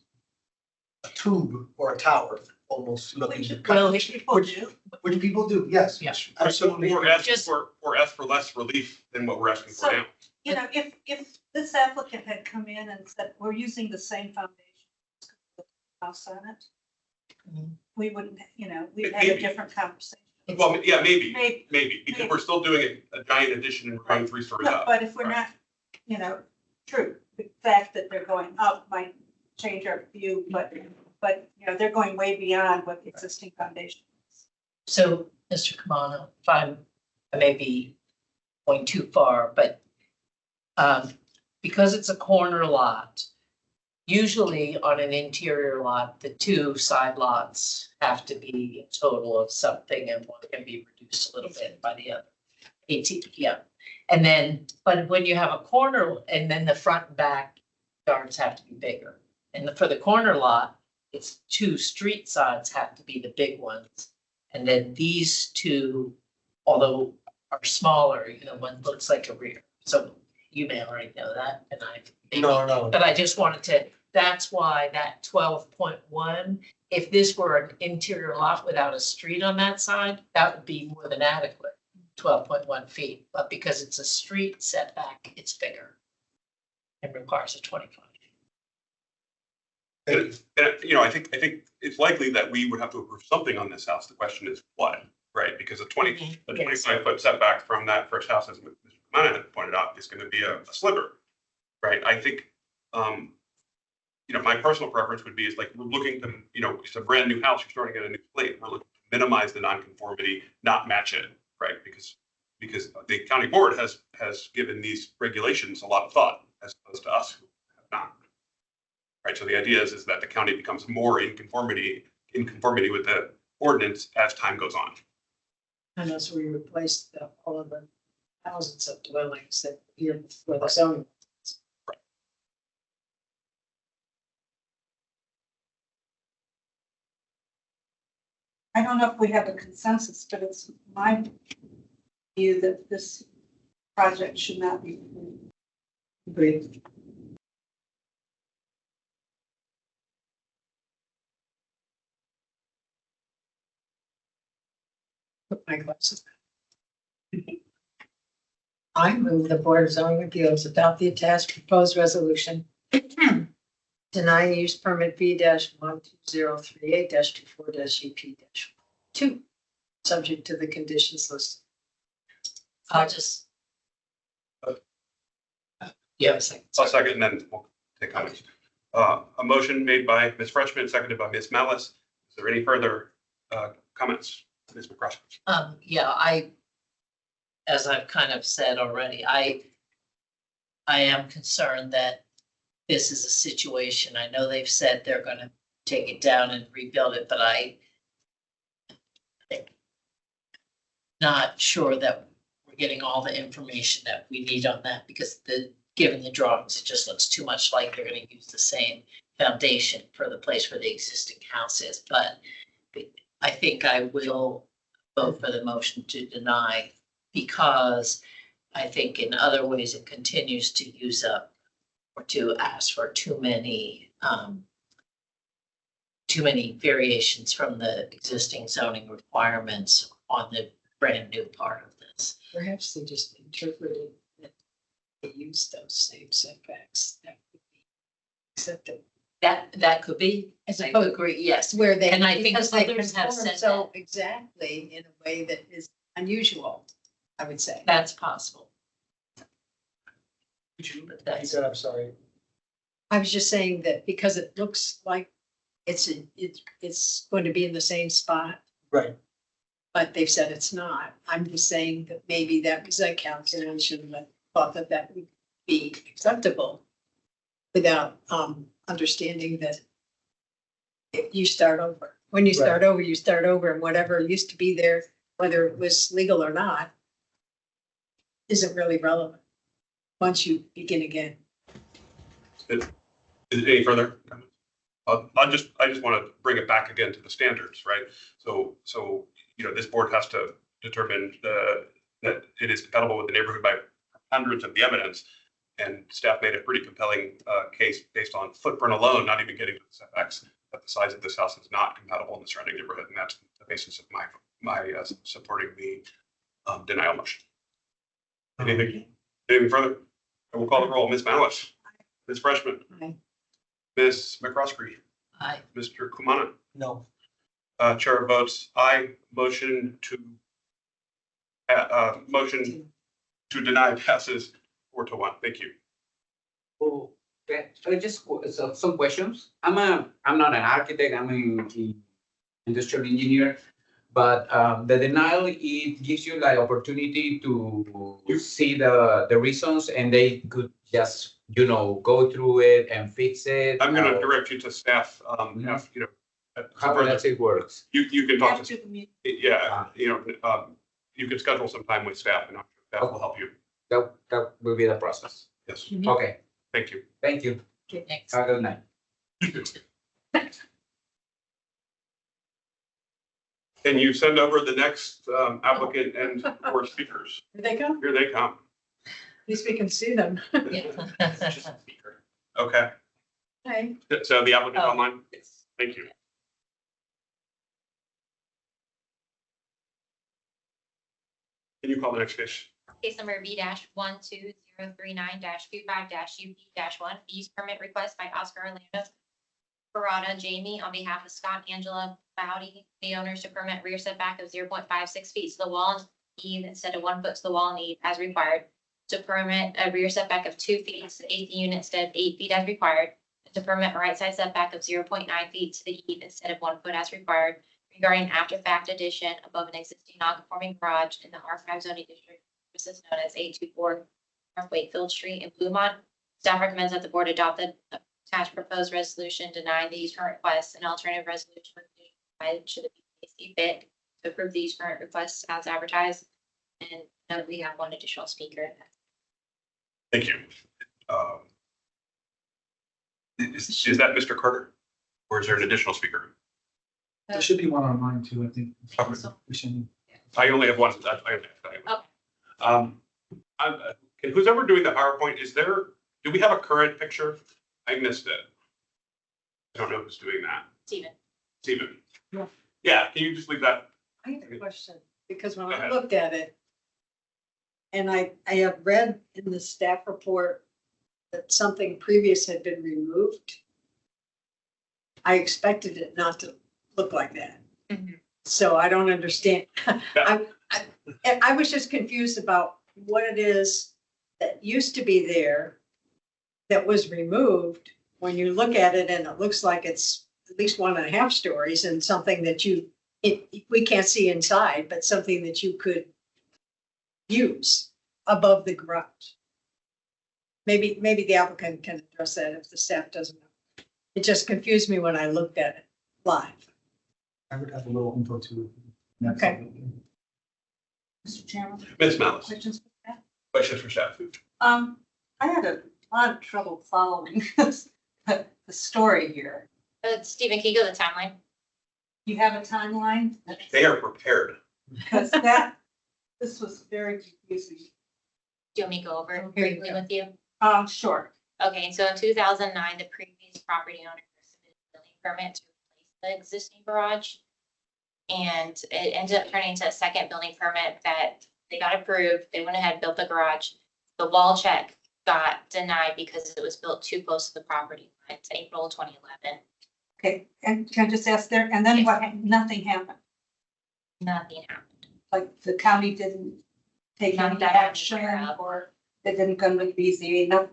a tube or a tower, almost looking. Well, Which people do. Which people do, yes. Yeah. Absolutely. Or ask Just- for less relief than what we're asking for So- now. If this applicant had come in and said, we're using the same foundation, house on it, Mhm. we wouldn't, we'd have a Maybe. different conversation. Well, yeah, maybe, Maybe, because maybe. we're still doing a giant addition and growing 3 stories No, up. but if we're Right. not, true, the fact that they're going up might change our view, but they're going way beyond what the existing foundation is. So, Mr. Kamano, if I may be going too far, but because it's a corner lot, usually on an interior lot, the two side lots have to be a total of something and one can be reduced a little bit by the other. 18, yeah. And then, but when you have a corner and then the front and back yards have to be bigger. And for the corner lot, it's two street sides have to be the big ones. And then these two, although are smaller, one looks like a rear. So you may already know that, and No. but I just wanted to, that's why that 12.1, if this were an interior lot without a street on that side, that would be more than adequate, 12.1 feet. But because it's a street setback, it's bigger and requires a 25. And, I think it's likely that we would have to approve something on this house. The question is what, right? Because a 25-foot setback from that first house, as Mr. Kamana had pointed out, is going to be a sliver, right? I think, my personal preference would be is like, we're looking to, it's a brand new house, you're starting at a new slate. We're looking to minimize the nonconformity, not match it, right? Because the county board has given these regulations a lot of thought as opposed to us who have not. Right, so the idea is that the county becomes more in conformity with the ordinance as time goes on. And as we replaced all of the thousands of dwellings that here before the zoning. I don't know if we have a consensus, but it's my view that this project should not be approved. Agreed. Put my glasses. I move the Board of Zoning Appeals adopt the attached proposed resolution. Deny use permit B-12038-24-EP-2, subject to the conditions listed. I'll just. Yeah, a second. I'll second and then we'll take comments. A motion made by Ms. Frenchman, seconded by Ms. Malice. Is there any further comments? Ms. McCroskey? Yeah, as I've kind of said already, I am concerned that this is a situation. I know they've said they're gonna take it down and rebuild it, but I'm not sure that we're getting all the information that we need on that, because given the drawings, it just looks too much like they're gonna use the same foundation for the place where the existing house is, but I think I will vote for the motion to deny, because I think in other ways it continues to use up or to ask for too many variations from the existing zoning requirements on the brand new part of this. Perhaps they just interpreted that they use those same setbacks. That would be acceptable. That could be, As I opposed agree, yes. where they. And I think because they others have conform said so exactly in a way that is unusual, I would say. That's possible. But He that's, said, I'm sorry. I was just saying that because it looks like it's going to be in the same spot, Right. but they've said it's not. I'm just saying that maybe that was a calculation that thought that that would be acceptable without understanding that if you start over. When you start over, you start over, and whatever used to be there, whether it was legal or not, isn't really relevant once you begin again. Is there any further comments? I just want to bring it back again to the standards, right? So, this board has to determine that it is compatible with the neighborhood by hundreds of the evidence. And staff made a pretty compelling case based on footprint alone, not even getting to the setbacks, that the size of this house is not compatible in the surrounding neighborhood. And that's the basis of my supporting the denial motion. Anything further? I will call the roll. Ms. Malice, Ms. Freshman, Aye. Ms. McCroskey, I, Mr. Kumana. No. Chair votes aye. Motion to deny passes 4-1. Thank you. Oh, I just some questions. I'm not an architect. I'm an industrial engineer, but the denial, it gives you like opportunity to see the reasons, and they could just go through it and fix it. I'm going to direct you to staff. How does it works? You can talk to, After the meeting. yeah, you can schedule some time with staff and staff will help you. That will be the process. Yes, Okay, thank you. thank you. okay, next. Have a good night. Can you send over the next applicant and or speakers? Here they come. Here they come. At least we can see them. Okay, Hi. so the applicant Oh. online? Thank you. Can you call the next case? Case number B-12039-25-UP-1, use permit request by Oscar Orlando Parada Jamie on behalf of Scott Angela Bowdy, the owners to permit rear setback of 0.56 feet to the wall and eve instead of 1 foot to the wall and eve as required. To permit a rear setback of 2 feet to the 8th unit instead of 8 feet as required. And to permit a right side setback of 0.9 feet to the eve instead of 1 foot as required. Regarding after fact addition above an existing non-conforming garage in the R5 zoning district, which is known as 824 North Wakefield Street in Bluemont. Staff recommends that the board adopt the attached proposed resolution denying the use permit request and alternative resolution provided should the see fit to approve these permit requests as advertised. And note we have one additional speaker. Thank you. Is that Mr. Carter? Or is there an additional speaker? There should be one online too, I think. Okay. We should. I only have one. Who's ever doing the PowerPoint, do we have a current picture? I missed it. I don't know who's doing that. Steven. Steven? Yeah. Yeah, can you just leave that? I have a question. because when Go I ahead. looked at it, and I have read in the staff report that something previous had been removed. I expected it not to look like that. Mhm. So I don't understand. I was just confused about what it is that used to be there that was removed. When you look at it and it looks like it's at least 1.5 stories and something that we can't see inside, but something that you could use above the garage. Maybe the applicant can address that if the staff doesn't know. It just confused me when I looked at it live. I would have a little info too. Okay. Mr. Chairman, Ms. Malice, questions for that? questions for staff? I had a lot of trouble following the story here. Stephen, can you go to the timeline? You have a timeline? They are prepared. Because this was very confusing. Do you want me to go over it Okay, briefly yeah. with you? Sure. Okay, so in 2009, the previous property owner submitted a building permit to replace the existing garage. And it ended up turning into a second building permit that they got approved. They went ahead, built the garage. The wall check got denied because it was built too close to the property line. It's April 2011. Okay, and can I just ask there, and then nothing happened? Nothing happened. Like the county didn't take Not any that I'm action aware of. or they didn't come with BZA, no,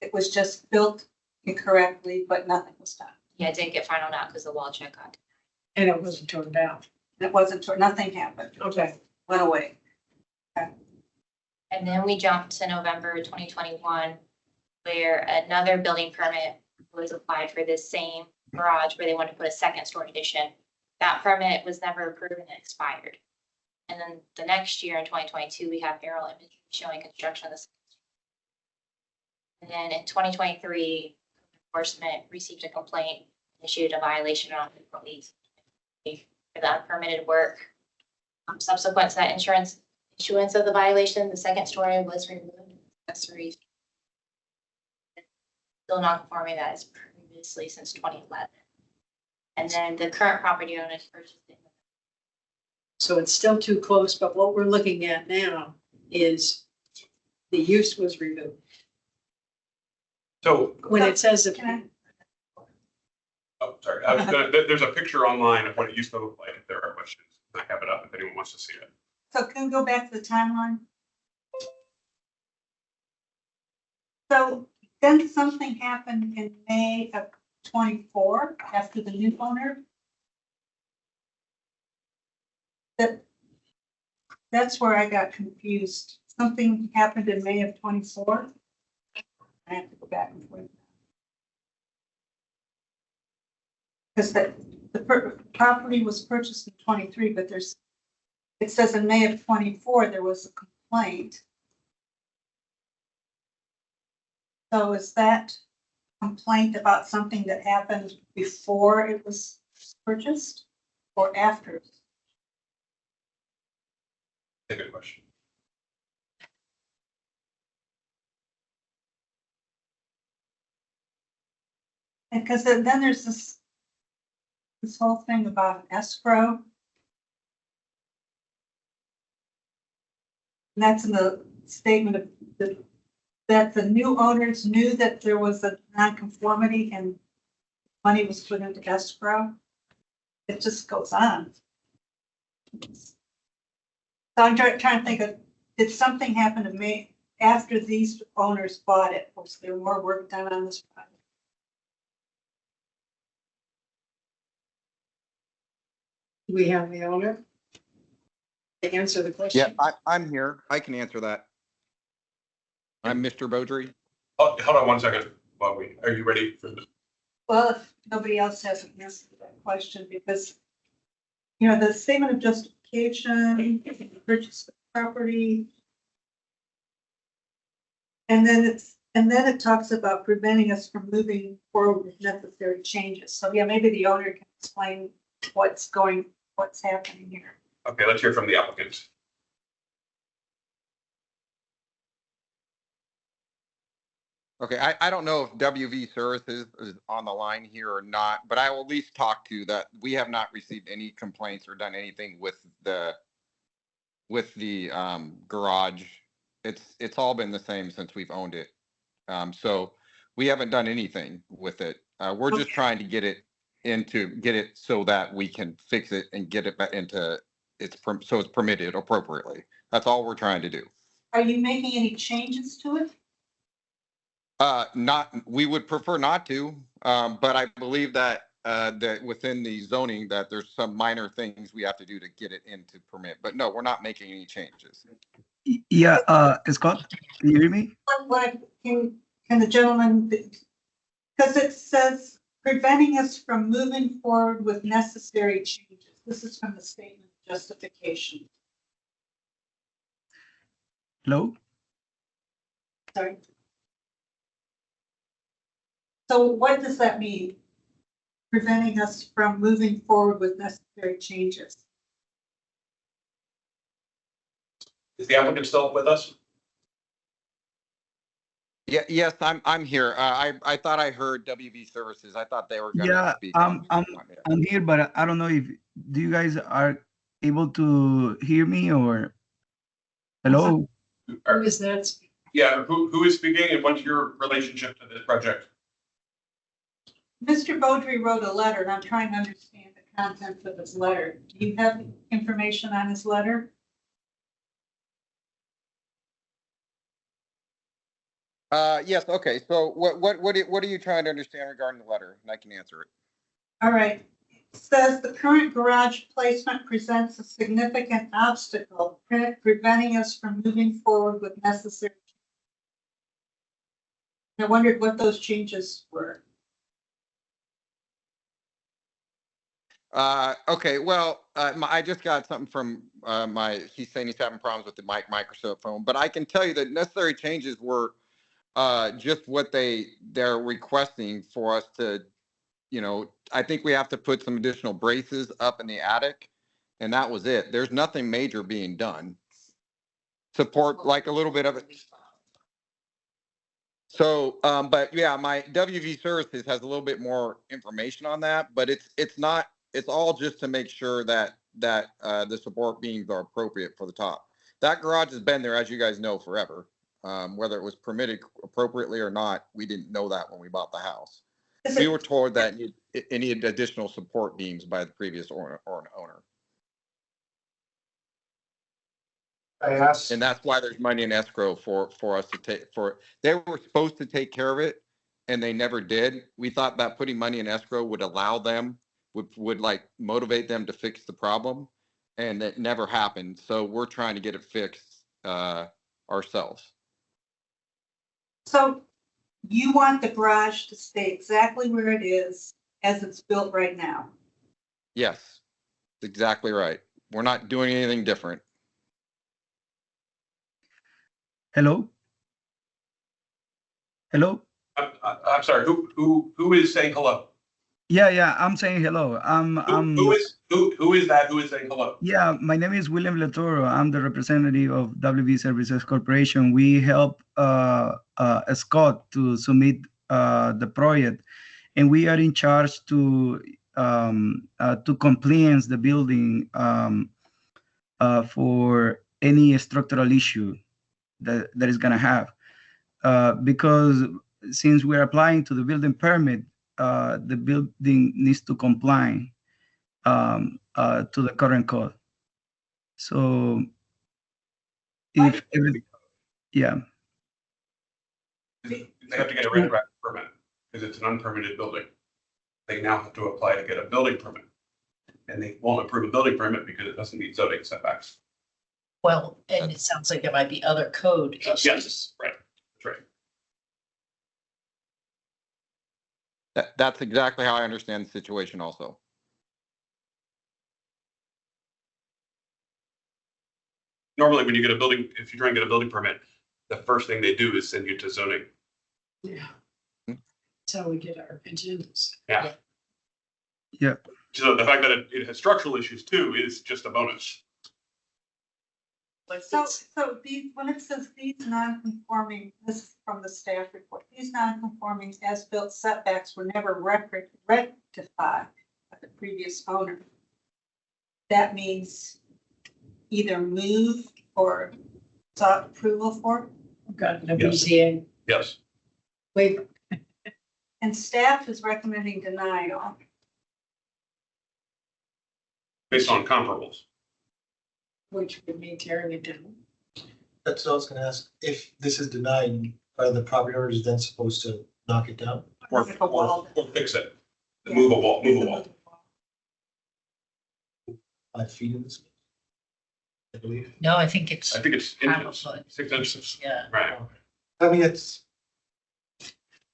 it was just built incorrectly, but nothing was done. Yeah, it didn't get final out because the wall check got And it wasn't torn down. It wasn't, nothing happened. It Okay. just went away. And then we jumped to November 2021, where another building permit was applied for this same garage where they wanted to put a second story addition. That permit was never approved and it expired. And then the next year in 2022, we have aerial imagery showing construction of this. And then in 2023, enforcement received a complaint, issued a violation on the police for the unpermitted work. Subsequent to that insurance issuance of the violation, the second story was removed. Accessory still non-conforming that is previously since 2011. And then the current property owner is purchasing. So it's still too close, but what we're looking at now is the use was removed. So, When it says, Can oh, sorry, I was gonna, there's a picture online of what it used to look like if there are questions. I have it up if anyone wants to see it. So can we go back to the timeline? So then something happened in May of 24 after the new owner. That's where I got confused. Something happened in May of 24. I have to go back and forth. Because the property was purchased in 23, but it says in May of 24, there was a complaint. So is that complaint about something that happened before it was purchased or after? A good question. And because then there's this whole thing about escrow. And that's in the statement of that the new owners knew that there was a nonconformity and money was put into escrow. It just goes on. So I'm trying to think of, did something happen to me after these owners bought it? Was there more work done on this project? we have the owner to answer the question. Yeah, I'm here. I can answer that. I'm Mr. Beaudry. Oh, hold on one second. Are you ready for this? Well, if nobody else hasn't answered that question, because, you know, the statement of justification, purchase of property. And then it talks about preventing us from moving forward with necessary changes. So yeah, maybe the owner can explain what's happening here. Okay, let's hear from the applicant. Okay, I don't know if WV Services is on the line here or not, but I will at least talk to that. We have not received any complaints or done anything with the with the garage. It's all been the same since we've owned it. So we haven't done anything with it. We're just trying to get it so that we can fix it and get it back into so it's permitted appropriately. That's all we're trying to do. Are you making any changes to it? We would prefer not to, but I believe that that within the zoning that there's some minor things we have to do to get it into permit. But no, we're not making any changes. Yeah, Scott, can you hear me? Can the gentleman, because it says preventing us from moving forward with necessary changes. This is from the statement of justification. Hello? Sorry. So what does that mean? Preventing us from moving forward with necessary changes. Is the applicant still with us? Yeah, yes, I'm here. I thought I heard WV Services. I thought they were going to speak. I'm here, but I don't know if you guys are able to hear me or hello. Who is that? Yeah, who is speaking and what's your relationship to this project? Mr. Beaudry wrote a letter and I'm trying to understand the contents of his letter. Do you have information on his letter? Yes. Okay. So what are you trying to understand regarding the letter? And I can answer it. All right. It says the current garage placement presents a significant obstacle preventing us from moving forward with necessary. I wondered what those changes were. Okay. Well, I just got something from he's saying he's having problems with the microphone, but I can tell you that necessary changes were just what they're requesting for us to, I think we have to put some additional braces up in the attic, and that was it. There's nothing major being done. Support like a little bit of it. So, but yeah, my WV Services has a little bit more information on that, but it's all just to make sure that the support beams are appropriate for the top. That garage has been there, as you guys know, forever. Whether it was permitted appropriately or not, we didn't know that when we bought the house. We were told that it needed additional support beams by the previous owner. I asked. And that's why there's money in escrow for us to take they were supposed to take care of it and they never did. We thought that putting money in escrow would allow them, would like motivate them to fix the problem, and that never happened. So we're trying to get it fixed ourselves. So you want the garage to stay exactly where it is as it's built right now? Yes, exactly right. We're not doing anything different. Hello? Hello? I'm sorry, who is saying hello? Yeah, I'm saying hello. Who is that? Who is saying hello? Yeah, my name is William Latoro. I'm the representative of WV Services Corporation. We help Scott to submit the project, and we are in charge to compliance the building for any structural issue that is going to have. Because since we're applying to the building permit, the building needs to comply to the current code. So if yeah. They have to get a retrofit permit because it's an unpermitted building. They now have to apply to get a building permit. And they won't approve a building permit because it doesn't meet zoning setbacks. Well, and it sounds like there might be other code issues. Yes, right, that's right. That's exactly how I understand the situation also. Normally when you get a building, if you try and get a building permit, the first thing they do is send you to zoning. Yeah. That's how we get our agendas. Yeah. Yeah. So the fact that it has structural issues too is just a bonus. So these, when it says these non-conforming, this is from the staff report, these non-conforming as-built setbacks were never rectified by the previous owner. That means either moved or sought approval for? Got a Yes. BZA Yes. waiver. And staff is recommending denial. Based on comparables. Which would mean tearing it down. That's what I was gonna ask. If this is denied, are the property owners then supposed to knock it down? Or, Like a wall. or fix it. Move a wall, move a wall. 5 feet in this? I believe. No, I think it's I think it's half a inches, foot. 6 inches. Yeah. Right. I mean, it's,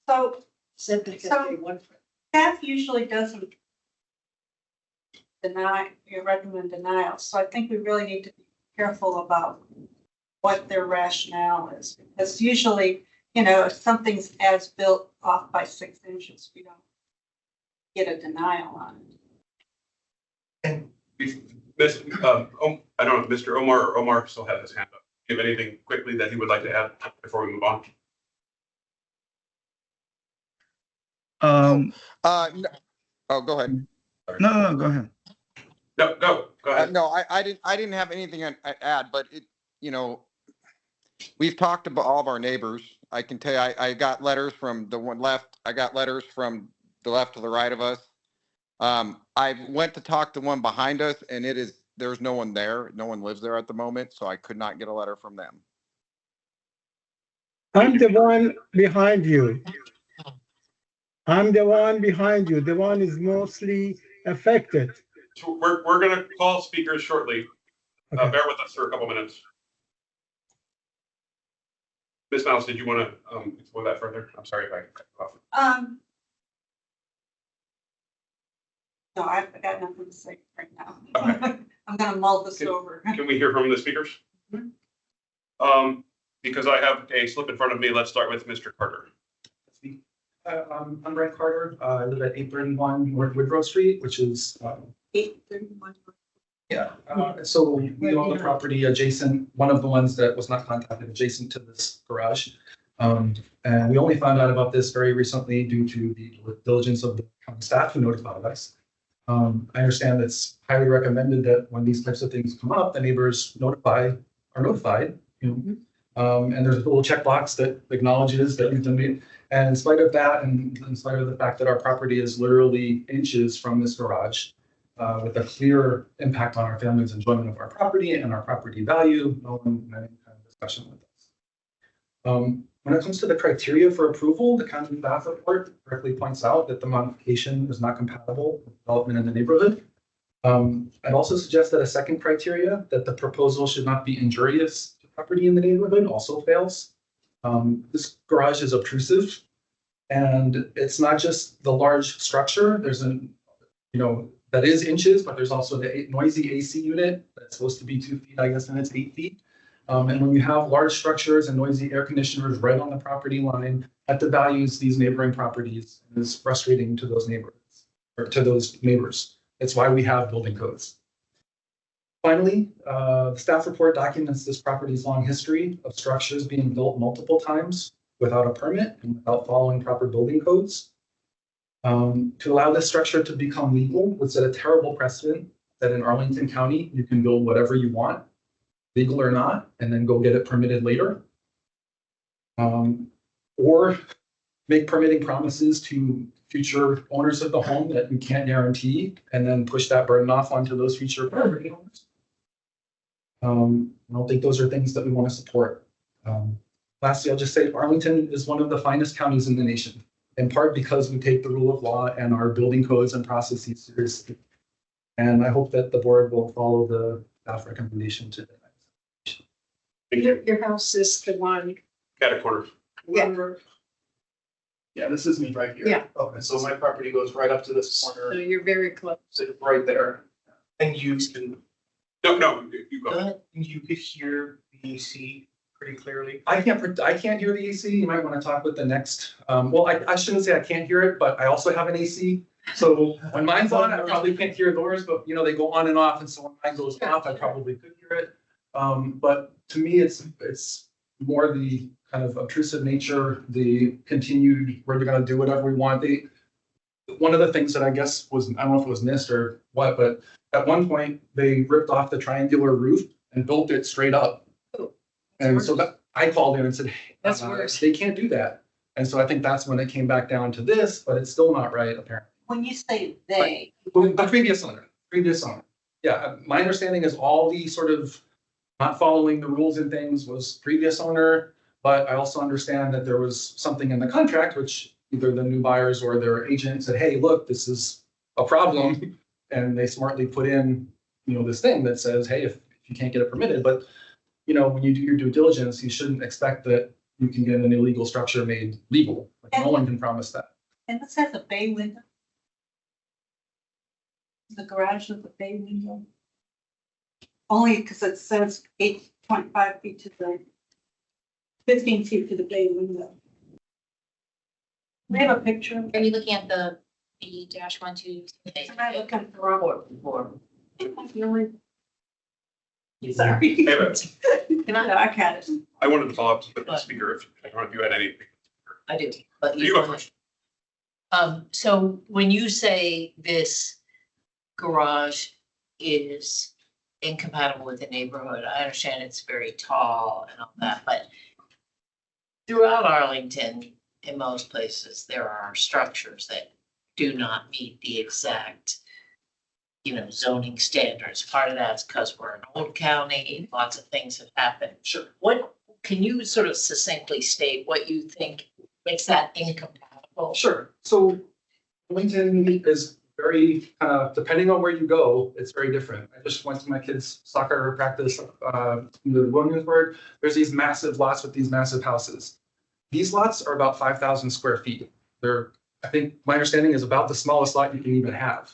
So Septic has to be 1 foot. staff usually doesn't recommend denial, so I think we really need to be careful about what their rationale is. Because usually, if something's as built off by 6 inches, we don't get a denial on it. and I don't know, Mr. Omar still has his hand up. Do you have anything quickly that he would like to add before we move on? No, oh, go ahead. No, go ahead. No, go ahead. No, I didn't have anything to add, but we've talked about all of our neighbors. I can tell you, I got letters from the one left. I got letters from the left to the right of us. I went to talk to one behind us, and there's no one there. No one lives there at the moment, so I could not get a letter from them. I'm the one behind you. I'm the one behind you. The one is mostly affected. So we're gonna call speakers shortly. Okay. Bear with us for a couple minutes. Ms. Mouse, did you want to explore that further? I'm sorry if I cut you off. No, I've got nothing to say right now. Okay. I'm gonna mull this over. Can we hear from the speakers? Because I have a slip in front of me, let's start with Mr. Carter. I'm Brent Carter. I live at 831 North Woodrow Street, which is, 831. yeah. So we own the property adjacent, one of the ones that was not contacted adjacent to this garage. And we only found out about this very recently due to the diligence of the county staff who notified us. I understand it's highly recommended that when these types of things come up, the neighbors are notified. And there's a little checkbox that acknowledges that you've done it. And in spite of that, and in spite of the fact that our property is literally inches from this garage, with a clear impact on our family's enjoyment of our property and our property value, no one had any kind of discussion with us. When it comes to the criteria for approval, the county staff report correctly points out that the modification is not compatible with development in the neighborhood. I'd also suggest that a second criteria, that the proposal should not be injurious to property in the neighborhood, also fails. This garage is obtrusive, and it's not just the large structure. There's that is inches, but there's also the noisy AC unit that's supposed to be 2 feet, I guess, and it's 8 feet. And when you have large structures and noisy air conditioners right on the property line, that devalues these neighboring properties and is frustrating to those neighborhoods or to those neighbors. That's why we have building codes. Finally, the staff report documents this property's long history of structures being built multiple times without a permit and without following proper building codes. To allow this structure to become legal would set a terrible precedent that in Arlington County, you can build whatever you want, legal or not, and then go get it permitted later. Or make permitting promises to future owners of the home that you can't guarantee, and then push that burden off onto those future property owners. I don't think those are things that we want to support. Lastly, I'll just say Arlington is one of the finest counties in the nation, in part because we take the rule of law and our building codes and processes seriously. And I hope that the board will follow the staff recommendation to deny. Your house is the one. Cat corner. Yeah. Yeah, this is me right here. Yeah. Okay, so my property goes right up to this So corner, you're very close. right there. and you can, No, you go. you could hear the AC pretty clearly. I can't hear the AC. You might want to talk with the next, well, I shouldn't say I can't hear it, but I also have an AC. So when mine's on, I probably can't hear yours, but they go on and off. And so when mine goes off, I probably could hear it. But to me, it's more the kind of obtrusive nature, the continued, we're going to do whatever we want. One of the things that I guess was, I don't know if it was missed or what, but at one point they ripped off the triangular roof and built it straight up. And so that, I called in and said, hey, That's worse. they can't do that. And so I think that's when it came back down to this, but it's still not right, apparently. When you say they, Well, the previous owner. Yeah, my understanding is all the sort of not following the rules and things was previous owner. But I also understand that there was something in the contract, which either the new buyers or their agent said, hey, look, this is a problem. And they smartly put in, this thing that says, hey, if you can't get it permitted, but when you do your due diligence, you shouldn't expect that you can get an illegal structure made legal. Like, no one can promise that. and this has a bay window. The garage with the bay window. Only because it says 8.5 feet to the 15 feet to the bay window. We have a picture. Are you looking at the B-12? I'm looking for. Sorry. Hey, but Can I? I got it. I wanted to follow up with the speaker if, I don't know if you had any. I do, but You go first. So when you say this garage is incompatible with the neighborhood, I understand it's very tall and all that, but throughout Arlington, in most places, there are structures that do not meet the exact, zoning standards. Part of that's because we're an old county, lots of things have happened. Sure. What, can you sort of succinctly state what you think makes that incompatible? Sure. So Arlington is very, depending on where you go, it's very different. I just went to my kids' soccer practice in Williamsburg. There's these massive lots with these massive houses. These lots are about 5,000 square feet. I think my understanding is about the smallest lot you can even have.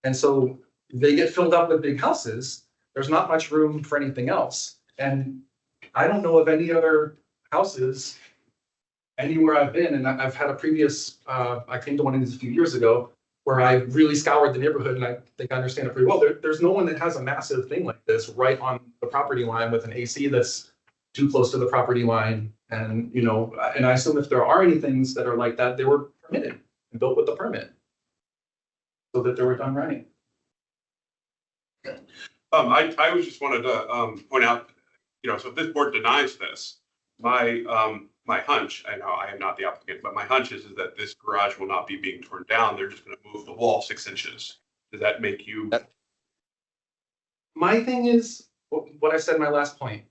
And so they get filled up with big houses. There's not much room for anything else. And I don't know of any other houses anywhere I've been. And I've had a previous, I came to one of these a few years ago where I really scoured the neighborhood and I think I understand it pretty well. There's no one that has a massive thing like this right on the property line with an AC that's too close to the property line. And, and I assume if there are any things that are like that, they were permitted and built with the permit so that they were done right. I was just wanted to point out, so if this board denies this, my hunch, I know I am not the applicant, but my hunch is that this garage will not be being torn down. They're just going to move the wall 6 inches. Does that make you? My thing is what I said in my last point.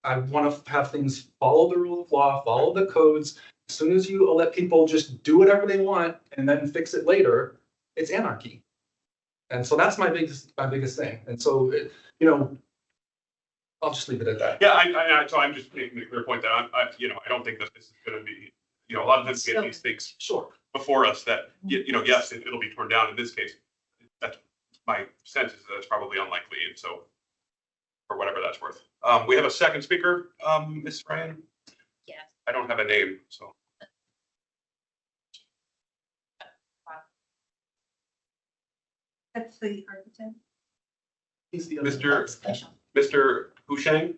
I want to have things follow the rule of law, follow the codes. As soon as you let people just do whatever they want and then fix it later, it's anarchy. And so that's my biggest thing. And so, I'll just leave it at that. Yeah, so I'm just making a clear point that I don't think that this is going to be, a lot of times we get these things before us that, yes, it'll be torn down in this case. That's my sense is that it's probably unlikely. And so, for whatever that's worth. We have a second speaker, Ms. Ryan. Yes. I don't have a name, so. That's the architect. He's the Mr. Husheng?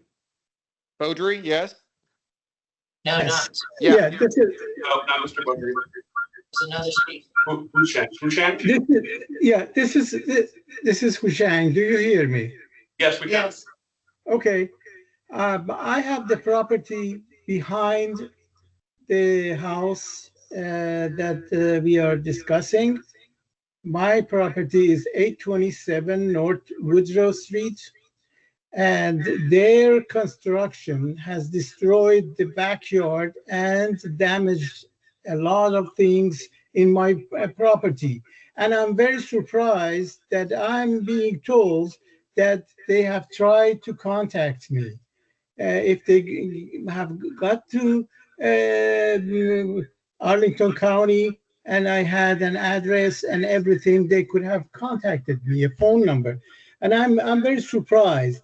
Beaudry, yes? No, Yes. not, Yeah, this is, No, not Mr. Beaudry. it's another speaker. Husheng? this is Hushang. Do you hear me? Yes, we can. Yes. Okay. I have the property behind the house that we are discussing. My property is 827 North Woodrow Street, and their construction has destroyed the backyard and damaged a lot of things in my property. And I'm very surprised that I'm being told that they have tried to contact me. If they have got to Arlington County and I had an address and everything, they could have contacted me, a phone number. And I'm very surprised.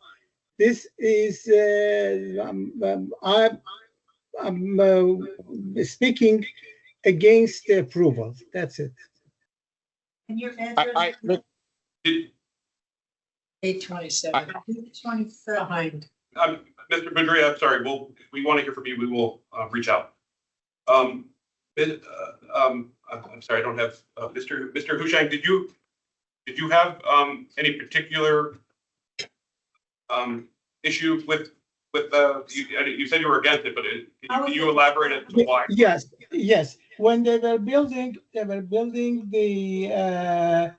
This is, I'm speaking against the approval. That's it. And your address? Did- 827 27. behind. Mr. Beaudry, I'm sorry, if we want to hear from you, we will reach out. I'm sorry, I don't have, Mr. Husheng, did you have any particular issue with you said you were against it, but can you elaborate as to why? Yes. When they were building the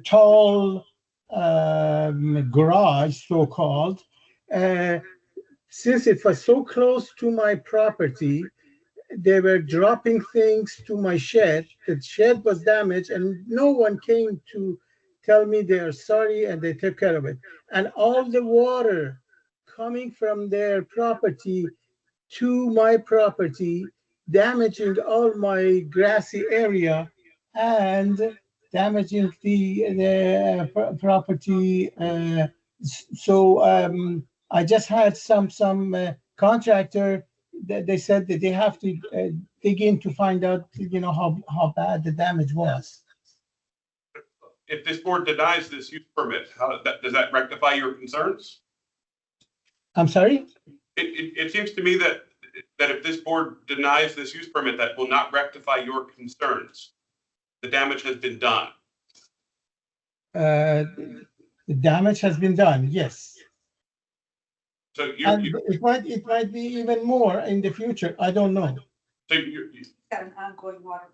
tall garage, so-called. Since it was so close to my property, they were dropping things to my shed. The shed was damaged, and no one came to tell me they are sorry, and they took care of it. And all the water coming from their property to my property, damaging all my grassy area and damaging the property. So I just had some contractor that they said that they have to dig in to find out, how bad the damage was. If this board denies this use permit, does that rectify your concerns? I'm sorry? It seems to me that if this board denies this use permit, that will not rectify your concerns. The damage has been done. The damage has been done, yes. So And it might be even more in the future. I don't know. So Got an ongoing water.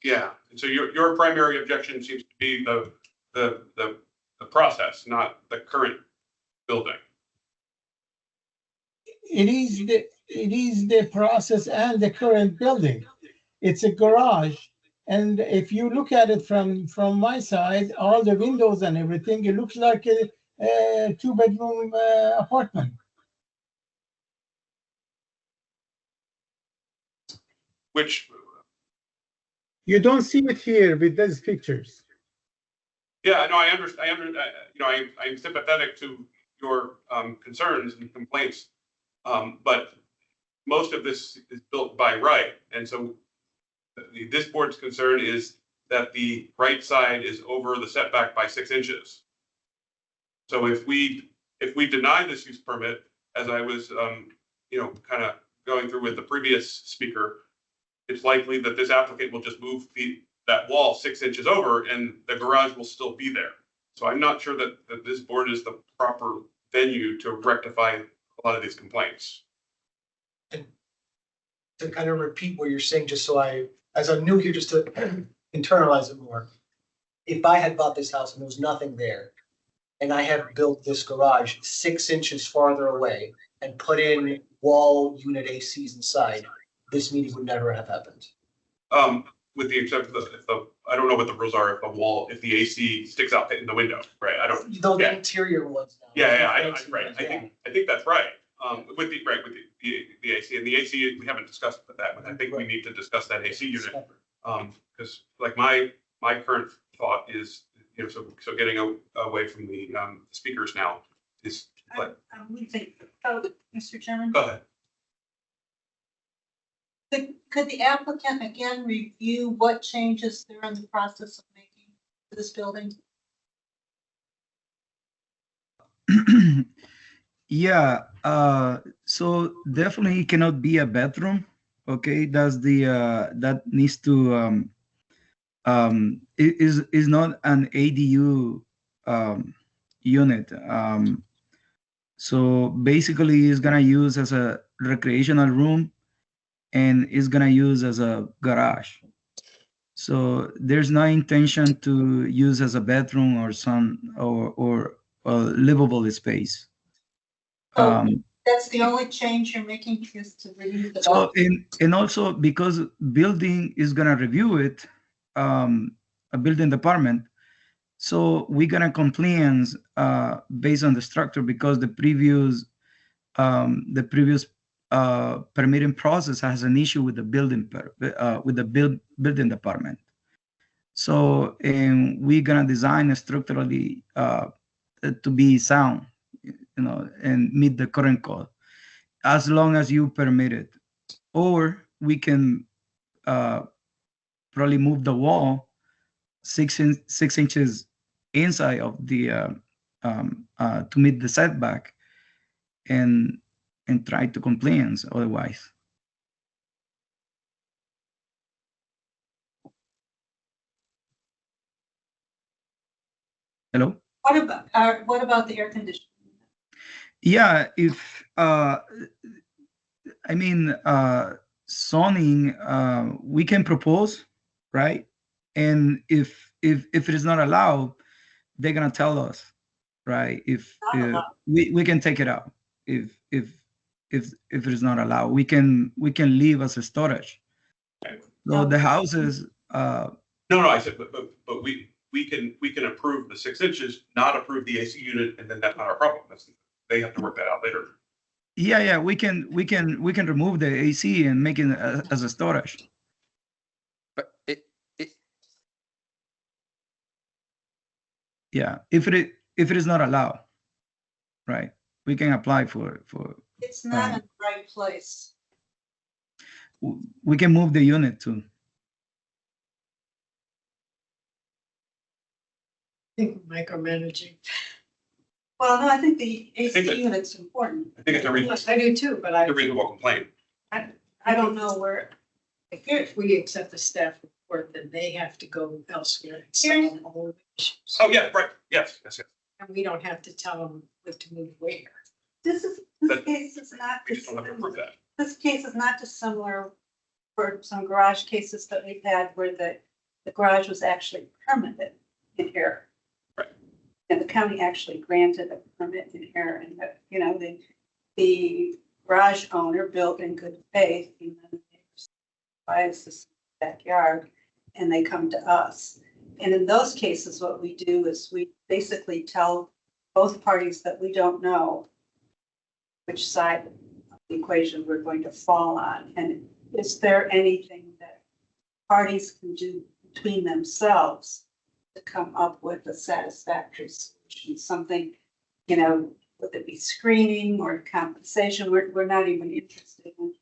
yeah. So your primary objection seems to be the process, not the current building. It is the process and the current building. It's a garage. And if you look at it from my side, all the windows and everything, it looks like a two-bedroom apartment. Which you don't see it here with these pictures. Yeah, no, I understand. I'm sympathetic to your concerns and complaints, but most of this is built by right, and so this board's concern is that the right side is over the setback by 6 inches. So if we deny this use permit, as I was kind of going through with the previous speaker, it's likely that this applicant will just move that wall 6 inches over and the garage will still be there. So I'm not sure that this board is the proper venue to rectify a lot of these complaints. And to kind of repeat what you're saying, just so as I'm new here, just to internalize it more. If I had bought this house and there was nothing there, and I had built this garage 6 inches farther away and put in wall unit ACs inside, this meeting would never have happened. With the exception of I don't know what the rules are if the AC sticks out in the window, right? I don't. Those interior ones. Right. I think that's right. With the AC and the AC, we haven't discussed that, but I think we need to discuss that AC unit. Because like my current thought is, so getting away from the speakers now is like. Mr. Chairman. Go ahead. Could the applicant again review what changes they're in the process of making to this building? Yeah, so definitely it cannot be a bedroom. Okay, that's that needs to it is not an ADU unit. So basically it's gonna use as a recreational room and it's gonna use as a garage. So there's no intention to use as a bedroom or livable space. So that's the only change you're making is to remove the. So and also because building is gonna review it, a building department. So we're gonna compliance based on the structure because the previous permitting process has an issue with the building building department. So and we're gonna design structurally to be sound, and meet the current code, as long as you permit it. Or we can probably move the wall 6 inches inside of the to meet the setback, and try to compliance otherwise. Hello? What about the air conditioning? Yeah, if I mean zoning, we can propose, right? And if it is not allowed, they're gonna tell us, right? If we can take it out. If it is not allowed, we can leave as a storage. So the houses, No, I said, but we can approve the 6 inches, not approve the AC unit, and then that's not our problem. They have to work that out later. yeah, we can remove the AC and make it as a storage. But Yeah, if it is not allowed, right? We can apply for. It's not in the right place. We can move the unit too. I think micromanaging. Well, no, I think the I think AC that- unit's important. I think it's a reasonable, I do too, but a reasonable complaint. I don't know where. if we accept the staff report, then they have to go elsewhere. and solve all the issues. Oh, yeah, right. Yes. And we don't have to tell them what to move where. This But case is not. We just don't have to approve that. This case is not dissimilar for some garage cases that we've had where the garage was actually permitted in here. Right. And the county actually granted a permit in here and the garage owner built in good faith and then they buys this backyard and they come to us. And in those cases, what we do is we basically tell both parties that we don't know which side of the equation we're going to fall on. And is there anything that parties can do between themselves to come up with a satisfactory solution? Something, would it be screening or compensation? We're not even interested in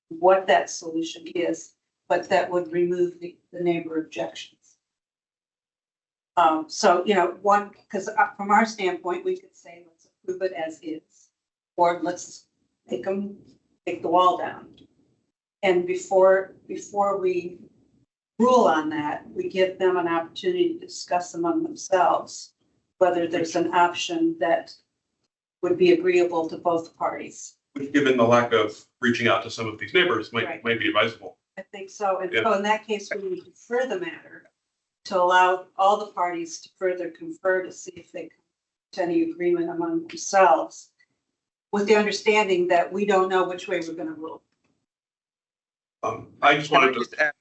what that solution is, but that would remove the neighbor objections. Because from our standpoint, we could say, let's approve it as is. Or let's take the wall down. And before we rule on that, we give them an opportunity to discuss among themselves whether there's an option that would be agreeable to both parties. Which, given the lack of reaching out to some of these neighbors, might be advisable. I think so. And Yeah. so in that case, we would defer the matter to allow all the parties to further confer to see if they come to any agreement among themselves, with the understanding that we don't know which way we're going to rule. I just wanted to.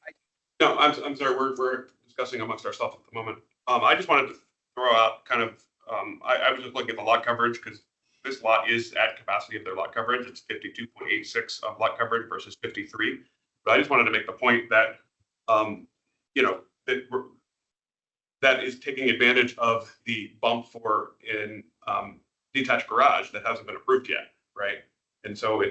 No, I'm sorry. We're discussing amongst ourselves at the moment. I just wanted to throw out kind of. I was just looking at the lot coverage because this lot is at capacity of their lot coverage. It's 52.86 of lot coverage versus 53. But I just wanted to make the point that, that is taking advantage of the bump for in detached garage that hasn't been approved yet, right? And so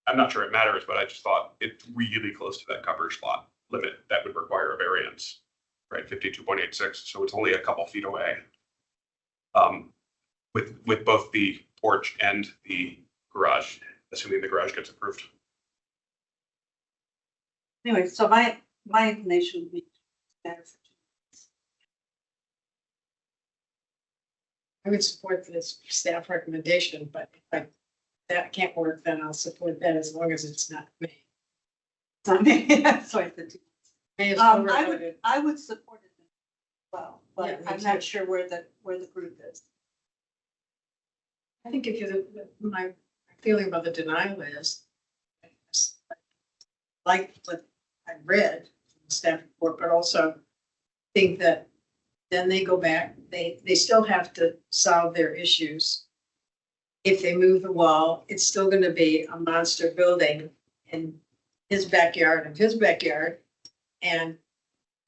I'm not sure it matters, but I just thought it's really close to that coverage lot limit that would require a variance, right? 52.86, so it's only a couple feet away. With both the porch and the garage, assuming the garage gets approved. Anyway, so my inclination would be better for I would support this staff recommendation, but if that can't work, then I'll support that as long as it's not me. So I said I would support it as well, but Yeah, me I'm not too. sure where the group is. I think my feeling about the denial is, like what I read from the staff report, but also think that then they go back, they still have to solve their issues. If they move the wall, it's still gonna be a monster building in his backyard of his backyard. And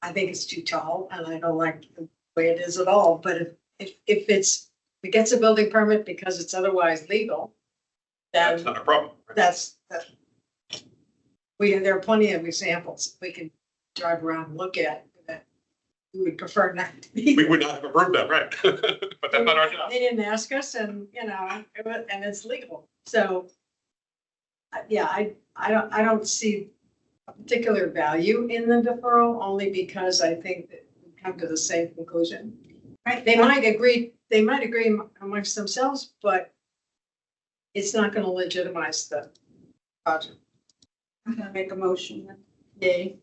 I think it's too tall and I don't like the way it is at all, but if it gets a building permit because it's otherwise legal, That's then not a problem. right? there are plenty of examples we can drive around and look at that we would prefer not to be. We would not have approved that, right? But that's not our job. They didn't ask us and, and it's legal. So, yeah, I don't see a particular value in the deferral only because I think that we come to the same conclusion. Right, They might agree amongst themselves, but it's not gonna legitimize the project. I'm gonna make a motion then. Yay.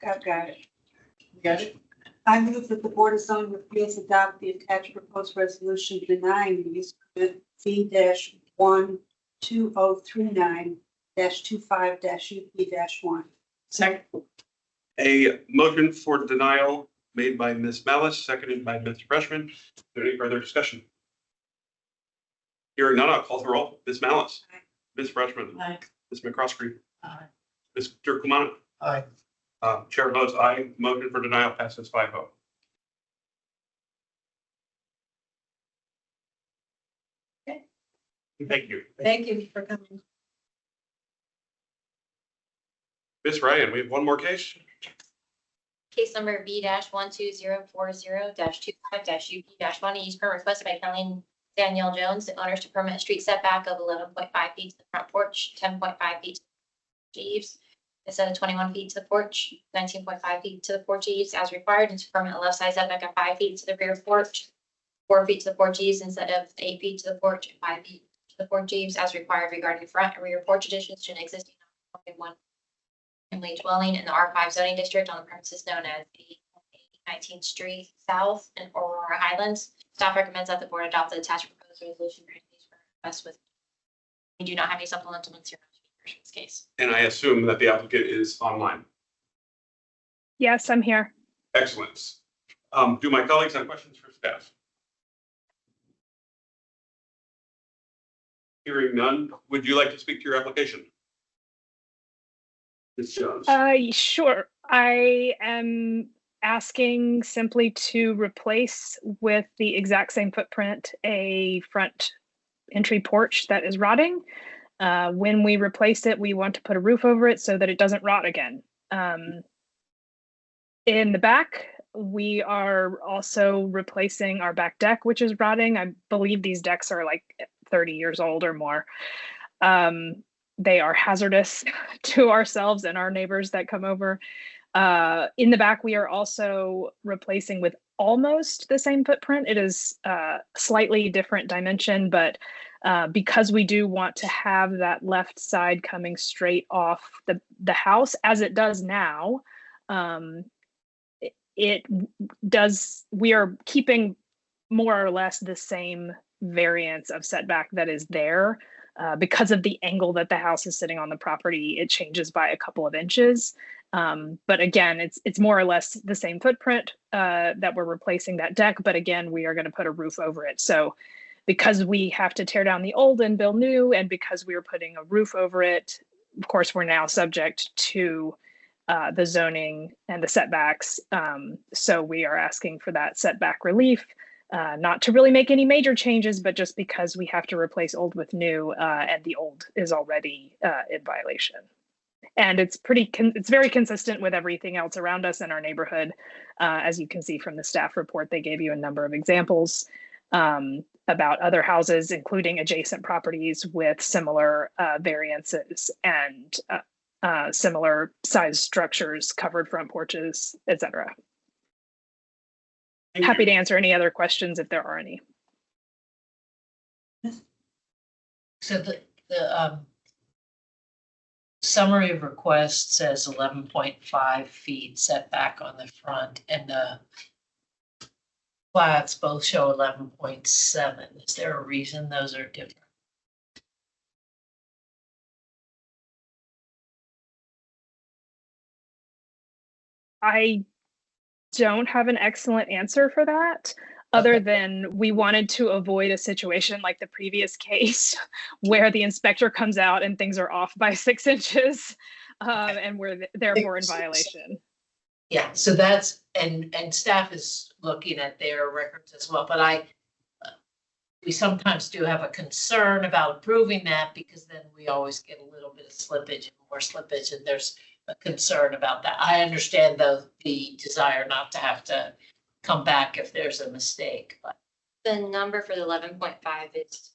Got it. Got it? I move that the Board of Zoning Appeals adopt the attached proposed resolution denying the use permit V-12039-25-UP-1. Second. A motion for denial made by Ms. Malice, seconded by Ms. Freshman. Is there any further discussion? Hearing none, I'll call the roll. Ms. Malice. Aye. Ms. Freshman. Aye. Ms. McCroskey. Aye. Mr. Kumana. Aye. Chair votes aye. Motion for denial passes 5-0. Okay. Thank you. Thank you for coming. Ms. Ryan, we have one more case. Case number V-12040-25-UP-1, use permit requested by Colleen Danielle Jones, the owners to permit a street setback of 11.5 feet to the front porch, 10.5 feet to the eaves, instead of 21 feet to the porch, 19.5 feet to the porch eaves as required, and to permit a left side setback of 5 feet to the rear porch, 4 feet to the porch eaves instead of 8 feet to the porch, and 5 feet to the porch eaves as required regarding front and rear porch additions to an existing one family dwelling in the R5 zoning district on the premises known as the 19th Street South in Aurora Highlands. Staff recommends that the board adopt the attached proposed resolution granting these requests with. We do not have any supplemental material in this case. And I assume that the applicant is online. Yes, I'm here. Excellent. Do my colleagues have questions for staff? Hearing none, would you like to speak to your application? Ms. Jones. Sure. I am asking simply to replace with the exact same footprint a front entry porch that is rotting. When we replace it, we want to put a roof over it so that it doesn't rot again. In the back, we are also replacing our back deck, which is rotting. I believe these decks are like 30 years old or more. They are hazardous to ourselves and our neighbors that come over. In the back, we are also replacing with almost the same footprint. It is slightly different dimension, but because we do want to have that left side coming straight off the house as it does now, we are keeping more or less the same variance of setback that is there. Because of the angle that the house is sitting on the property, it changes by a couple of inches. But again, it's more or less the same footprint that we're replacing that deck. But again, we are going to put a roof over it. So because we have to tear down the old and build new, and because we are putting a roof over it, of course, we're now subject to the zoning and the setbacks. So we are asking for that setback relief. Not to really make any major changes, but just because we have to replace old with new, and the old is already in violation. And it's very consistent with everything else around us in our neighborhood. As you can see from the staff report, they gave you a number of examples about other houses, including adjacent properties with similar variances and similar size structures, covered front porches, etc. Happy to answer any other questions if there are any. So the summary of request says 11.5 feet setback on the front, and the plats both show 11.7. Is there a reason those are different? I don't have an excellent answer for that, other than we wanted to avoid a situation like the previous case where the inspector comes out and things are off by 6 inches, and we're therefore in violation. Yeah, so that's, and staff is looking at their records as well, but we sometimes do have a concern about approving that, because then we always get a little bit of slippage and more slippage, and there's a concern about that. I understand the desire not to have to come back if there's a mistake, but The number for the 11.5 is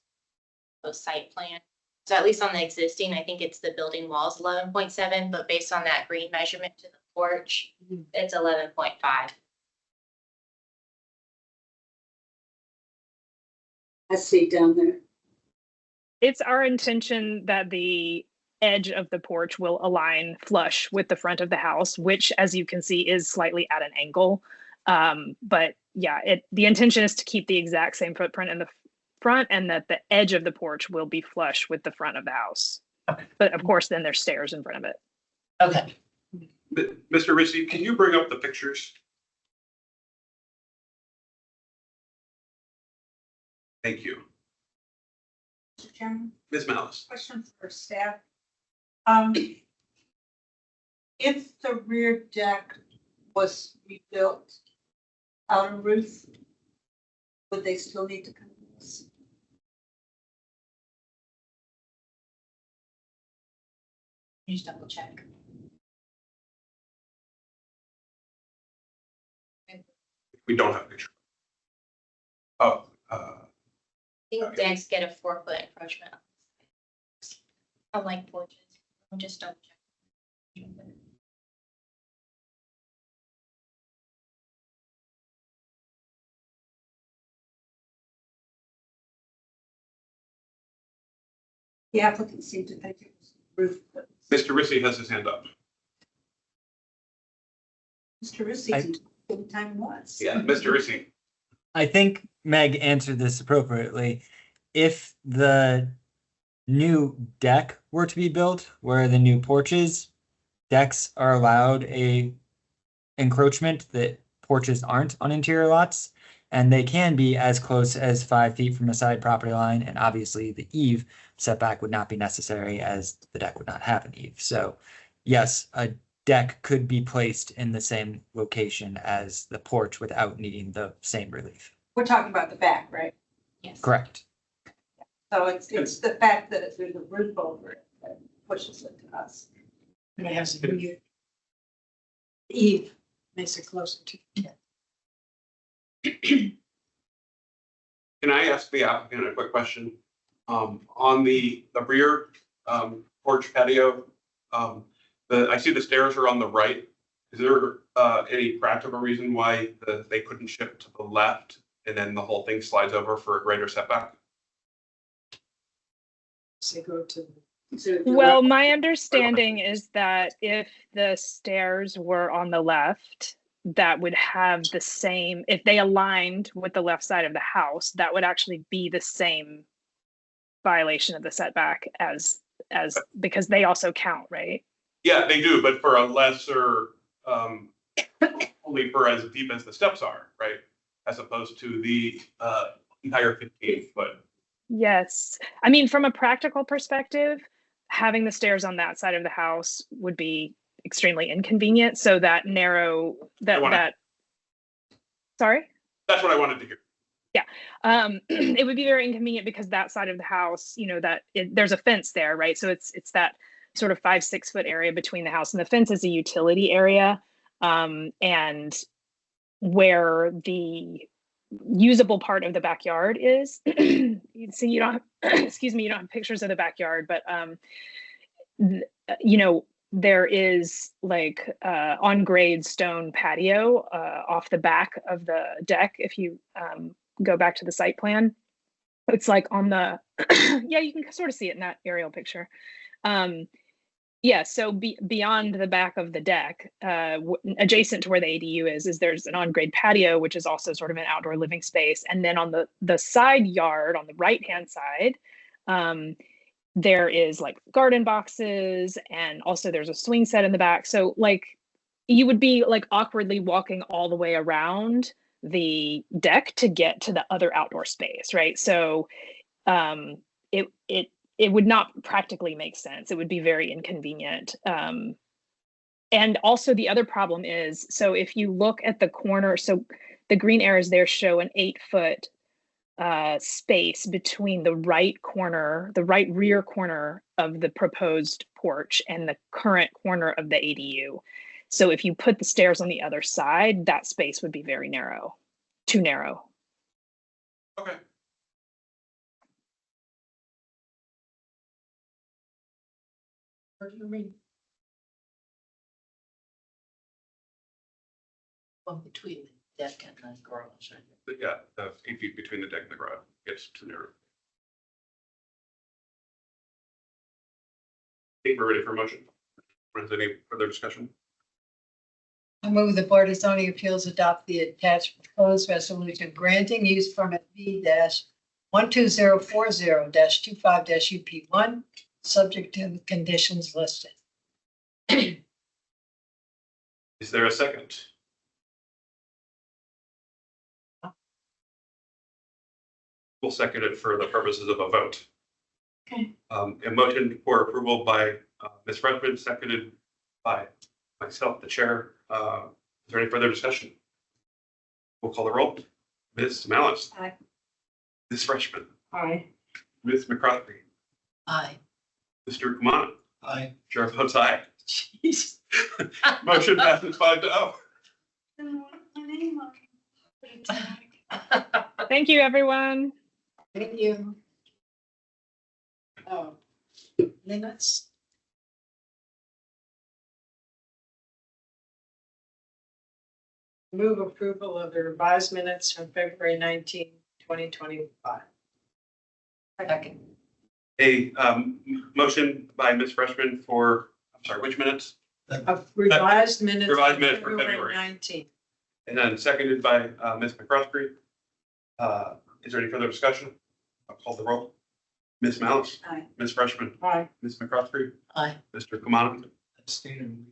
the site plan. So at least on the existing, I think it's the building walls 11.7, but based on that green measurement to the porch, it's 11.5. I see down there. It's our intention that the edge of the porch will align flush with the front of the house, which, as you can see, is slightly at an angle. But yeah, the intention is to keep the exact same footprint in the front, and that the edge of the porch will be flush with the front of the house. Okay. But of course, then there's stairs in front of it. Okay. Mr. Ricci, can you bring up the pictures? Thank you. Mr. Chairman, Ms. Malice. question for staff. If the rear deck was rebuilt, outer roof, would they still need to come to this? You just double check. We don't have a picture. Oh, I think decks get a 4-foot encroachment. Unlike porches, I'll just double check. The applicant seemed to think it was roof. But Mr. Ricci has his hand up. Mr. Ricci, good time was. Yeah, Mr. Ricci. I think Meg answered this appropriately. If the new deck were to be built where the new porches, decks are allowed a encroachment that porches aren't on interior lots, and they can be as close as 5 feet from a side property line, and obviously the eave setback would not be necessary as the deck would not have an eave. So yes, a deck could be placed in the same location as the porch without needing the same relief. We're talking about the back, right? Yes. Correct. So it's the fact that there's a roof over it that pushes it to us. And it has a new eve, makes it closer to. Can I ask the applicant a quick question? On the rear porch patio, I see the stairs are on the right. Is there any practical reason why they couldn't shift to the left and then the whole thing slides over for a greater setback? Say go to. Well, my understanding is that if the stairs were on the left, that would have the same, if they aligned with the left side of the house, that would actually be the same violation of the setback as because they also count, right? Yeah, they do, but for a lesser, only for as deep as the steps are, right? As opposed to the entire 15-foot. Yes. I mean, from a practical perspective, having the stairs on that side of the house would be extremely inconvenient. So that narrow, sorry? That's what I wanted to hear. Yeah. It would be very inconvenient because that side of the house, you know, there's a fence there, right? So it's that sort of 5-6 foot area between the house and the fence is a utility area. And where the usable part of the backyard is, you see, you don't have, excuse me, you don't have pictures of the backyard, but you know, there is like on grade stone patio off the back of the deck. If you go back to the site plan, it's like on the, yeah, you can sort of see it in that aerial picture. Yeah, so beyond the back of the deck, adjacent to where the ADU is there's an on-grade patio, which is also sort of an outdoor living space. And then on the side yard, on the right-hand side, there is like garden boxes, and also there's a swing set in the back. So like you would be like awkwardly walking all the way around the deck to get to the other outdoor space, right? So it would not practically make sense. It would be very inconvenient. And also the other problem is, so if you look at the corner, so the green arrows there show an 8-foot space between the right rear corner of the proposed porch and the current corner of the ADU. So if you put the stairs on the other side, that space would be very narrow, too narrow. Okay. What do you mean? Well, between the deck and the garage. But yeah, 8 feet between the deck and the garage gets too narrow. I think we're ready for a motion. Is there any further discussion? I move the Board of Zoning Appeals adopt the attached proposed resolution granting use permit V-12040-25-UP1, subject to the conditions listed. Is there a second? We'll second it for the purposes of a vote. Okay. A motion for approval by Ms. Freshman, seconded by myself, the chair. Is there any further discussion? We'll call the roll. Ms. Malice. Aye. Ms. Freshman. Aye. Ms. McCroskey. Aye. Mr. Kamana. Aye. Chair votes aye. Jeez. Motion passes 5-0. Thank you, everyone. Thank you. Oh, minutes. Move approval of the revised minutes from February 19, 2025. Second. A motion by Ms. Freshman for, I'm sorry, which minutes? Of revised minutes. Revised minutes for February. 19. And then seconded by Ms. McCroskey. Is there any further discussion? I'll call the roll. Ms. Malice. Aye. Ms. Freshman. Aye. Ms. McCroskey. Aye. Mr. Kamana. Abstain.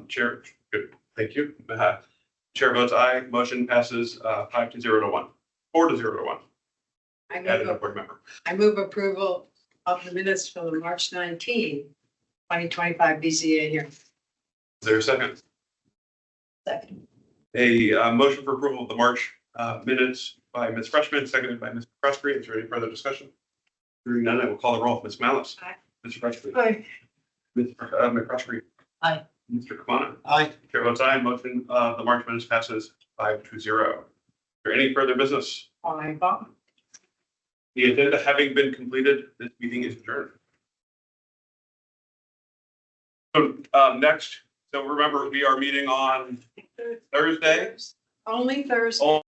Chair, good, thank you. Chair votes aye. Motion passes 5-0 to 1, 4-0 to 1. I Added a move, board member. I move approval of the minutes from the March 19, 2025 BZA hearing. Is there a second? Second. A motion for approval of the March minutes by Ms. Freshman, seconded by Ms. McCroskey. Is there any further discussion? Hearing none, I will call the roll. Ms. Malice. Aye. Mr. Freshman. Aye. Ms. McCroskey. Aye. Mr. Kamana. Aye. Chair votes aye. Motion, the March minutes passes 5-0. Is there any further business? Aye, Bob. The agenda having been completed, this meeting is adjourned. So next, so remember, we are meeting on Thursday. Only Thursday.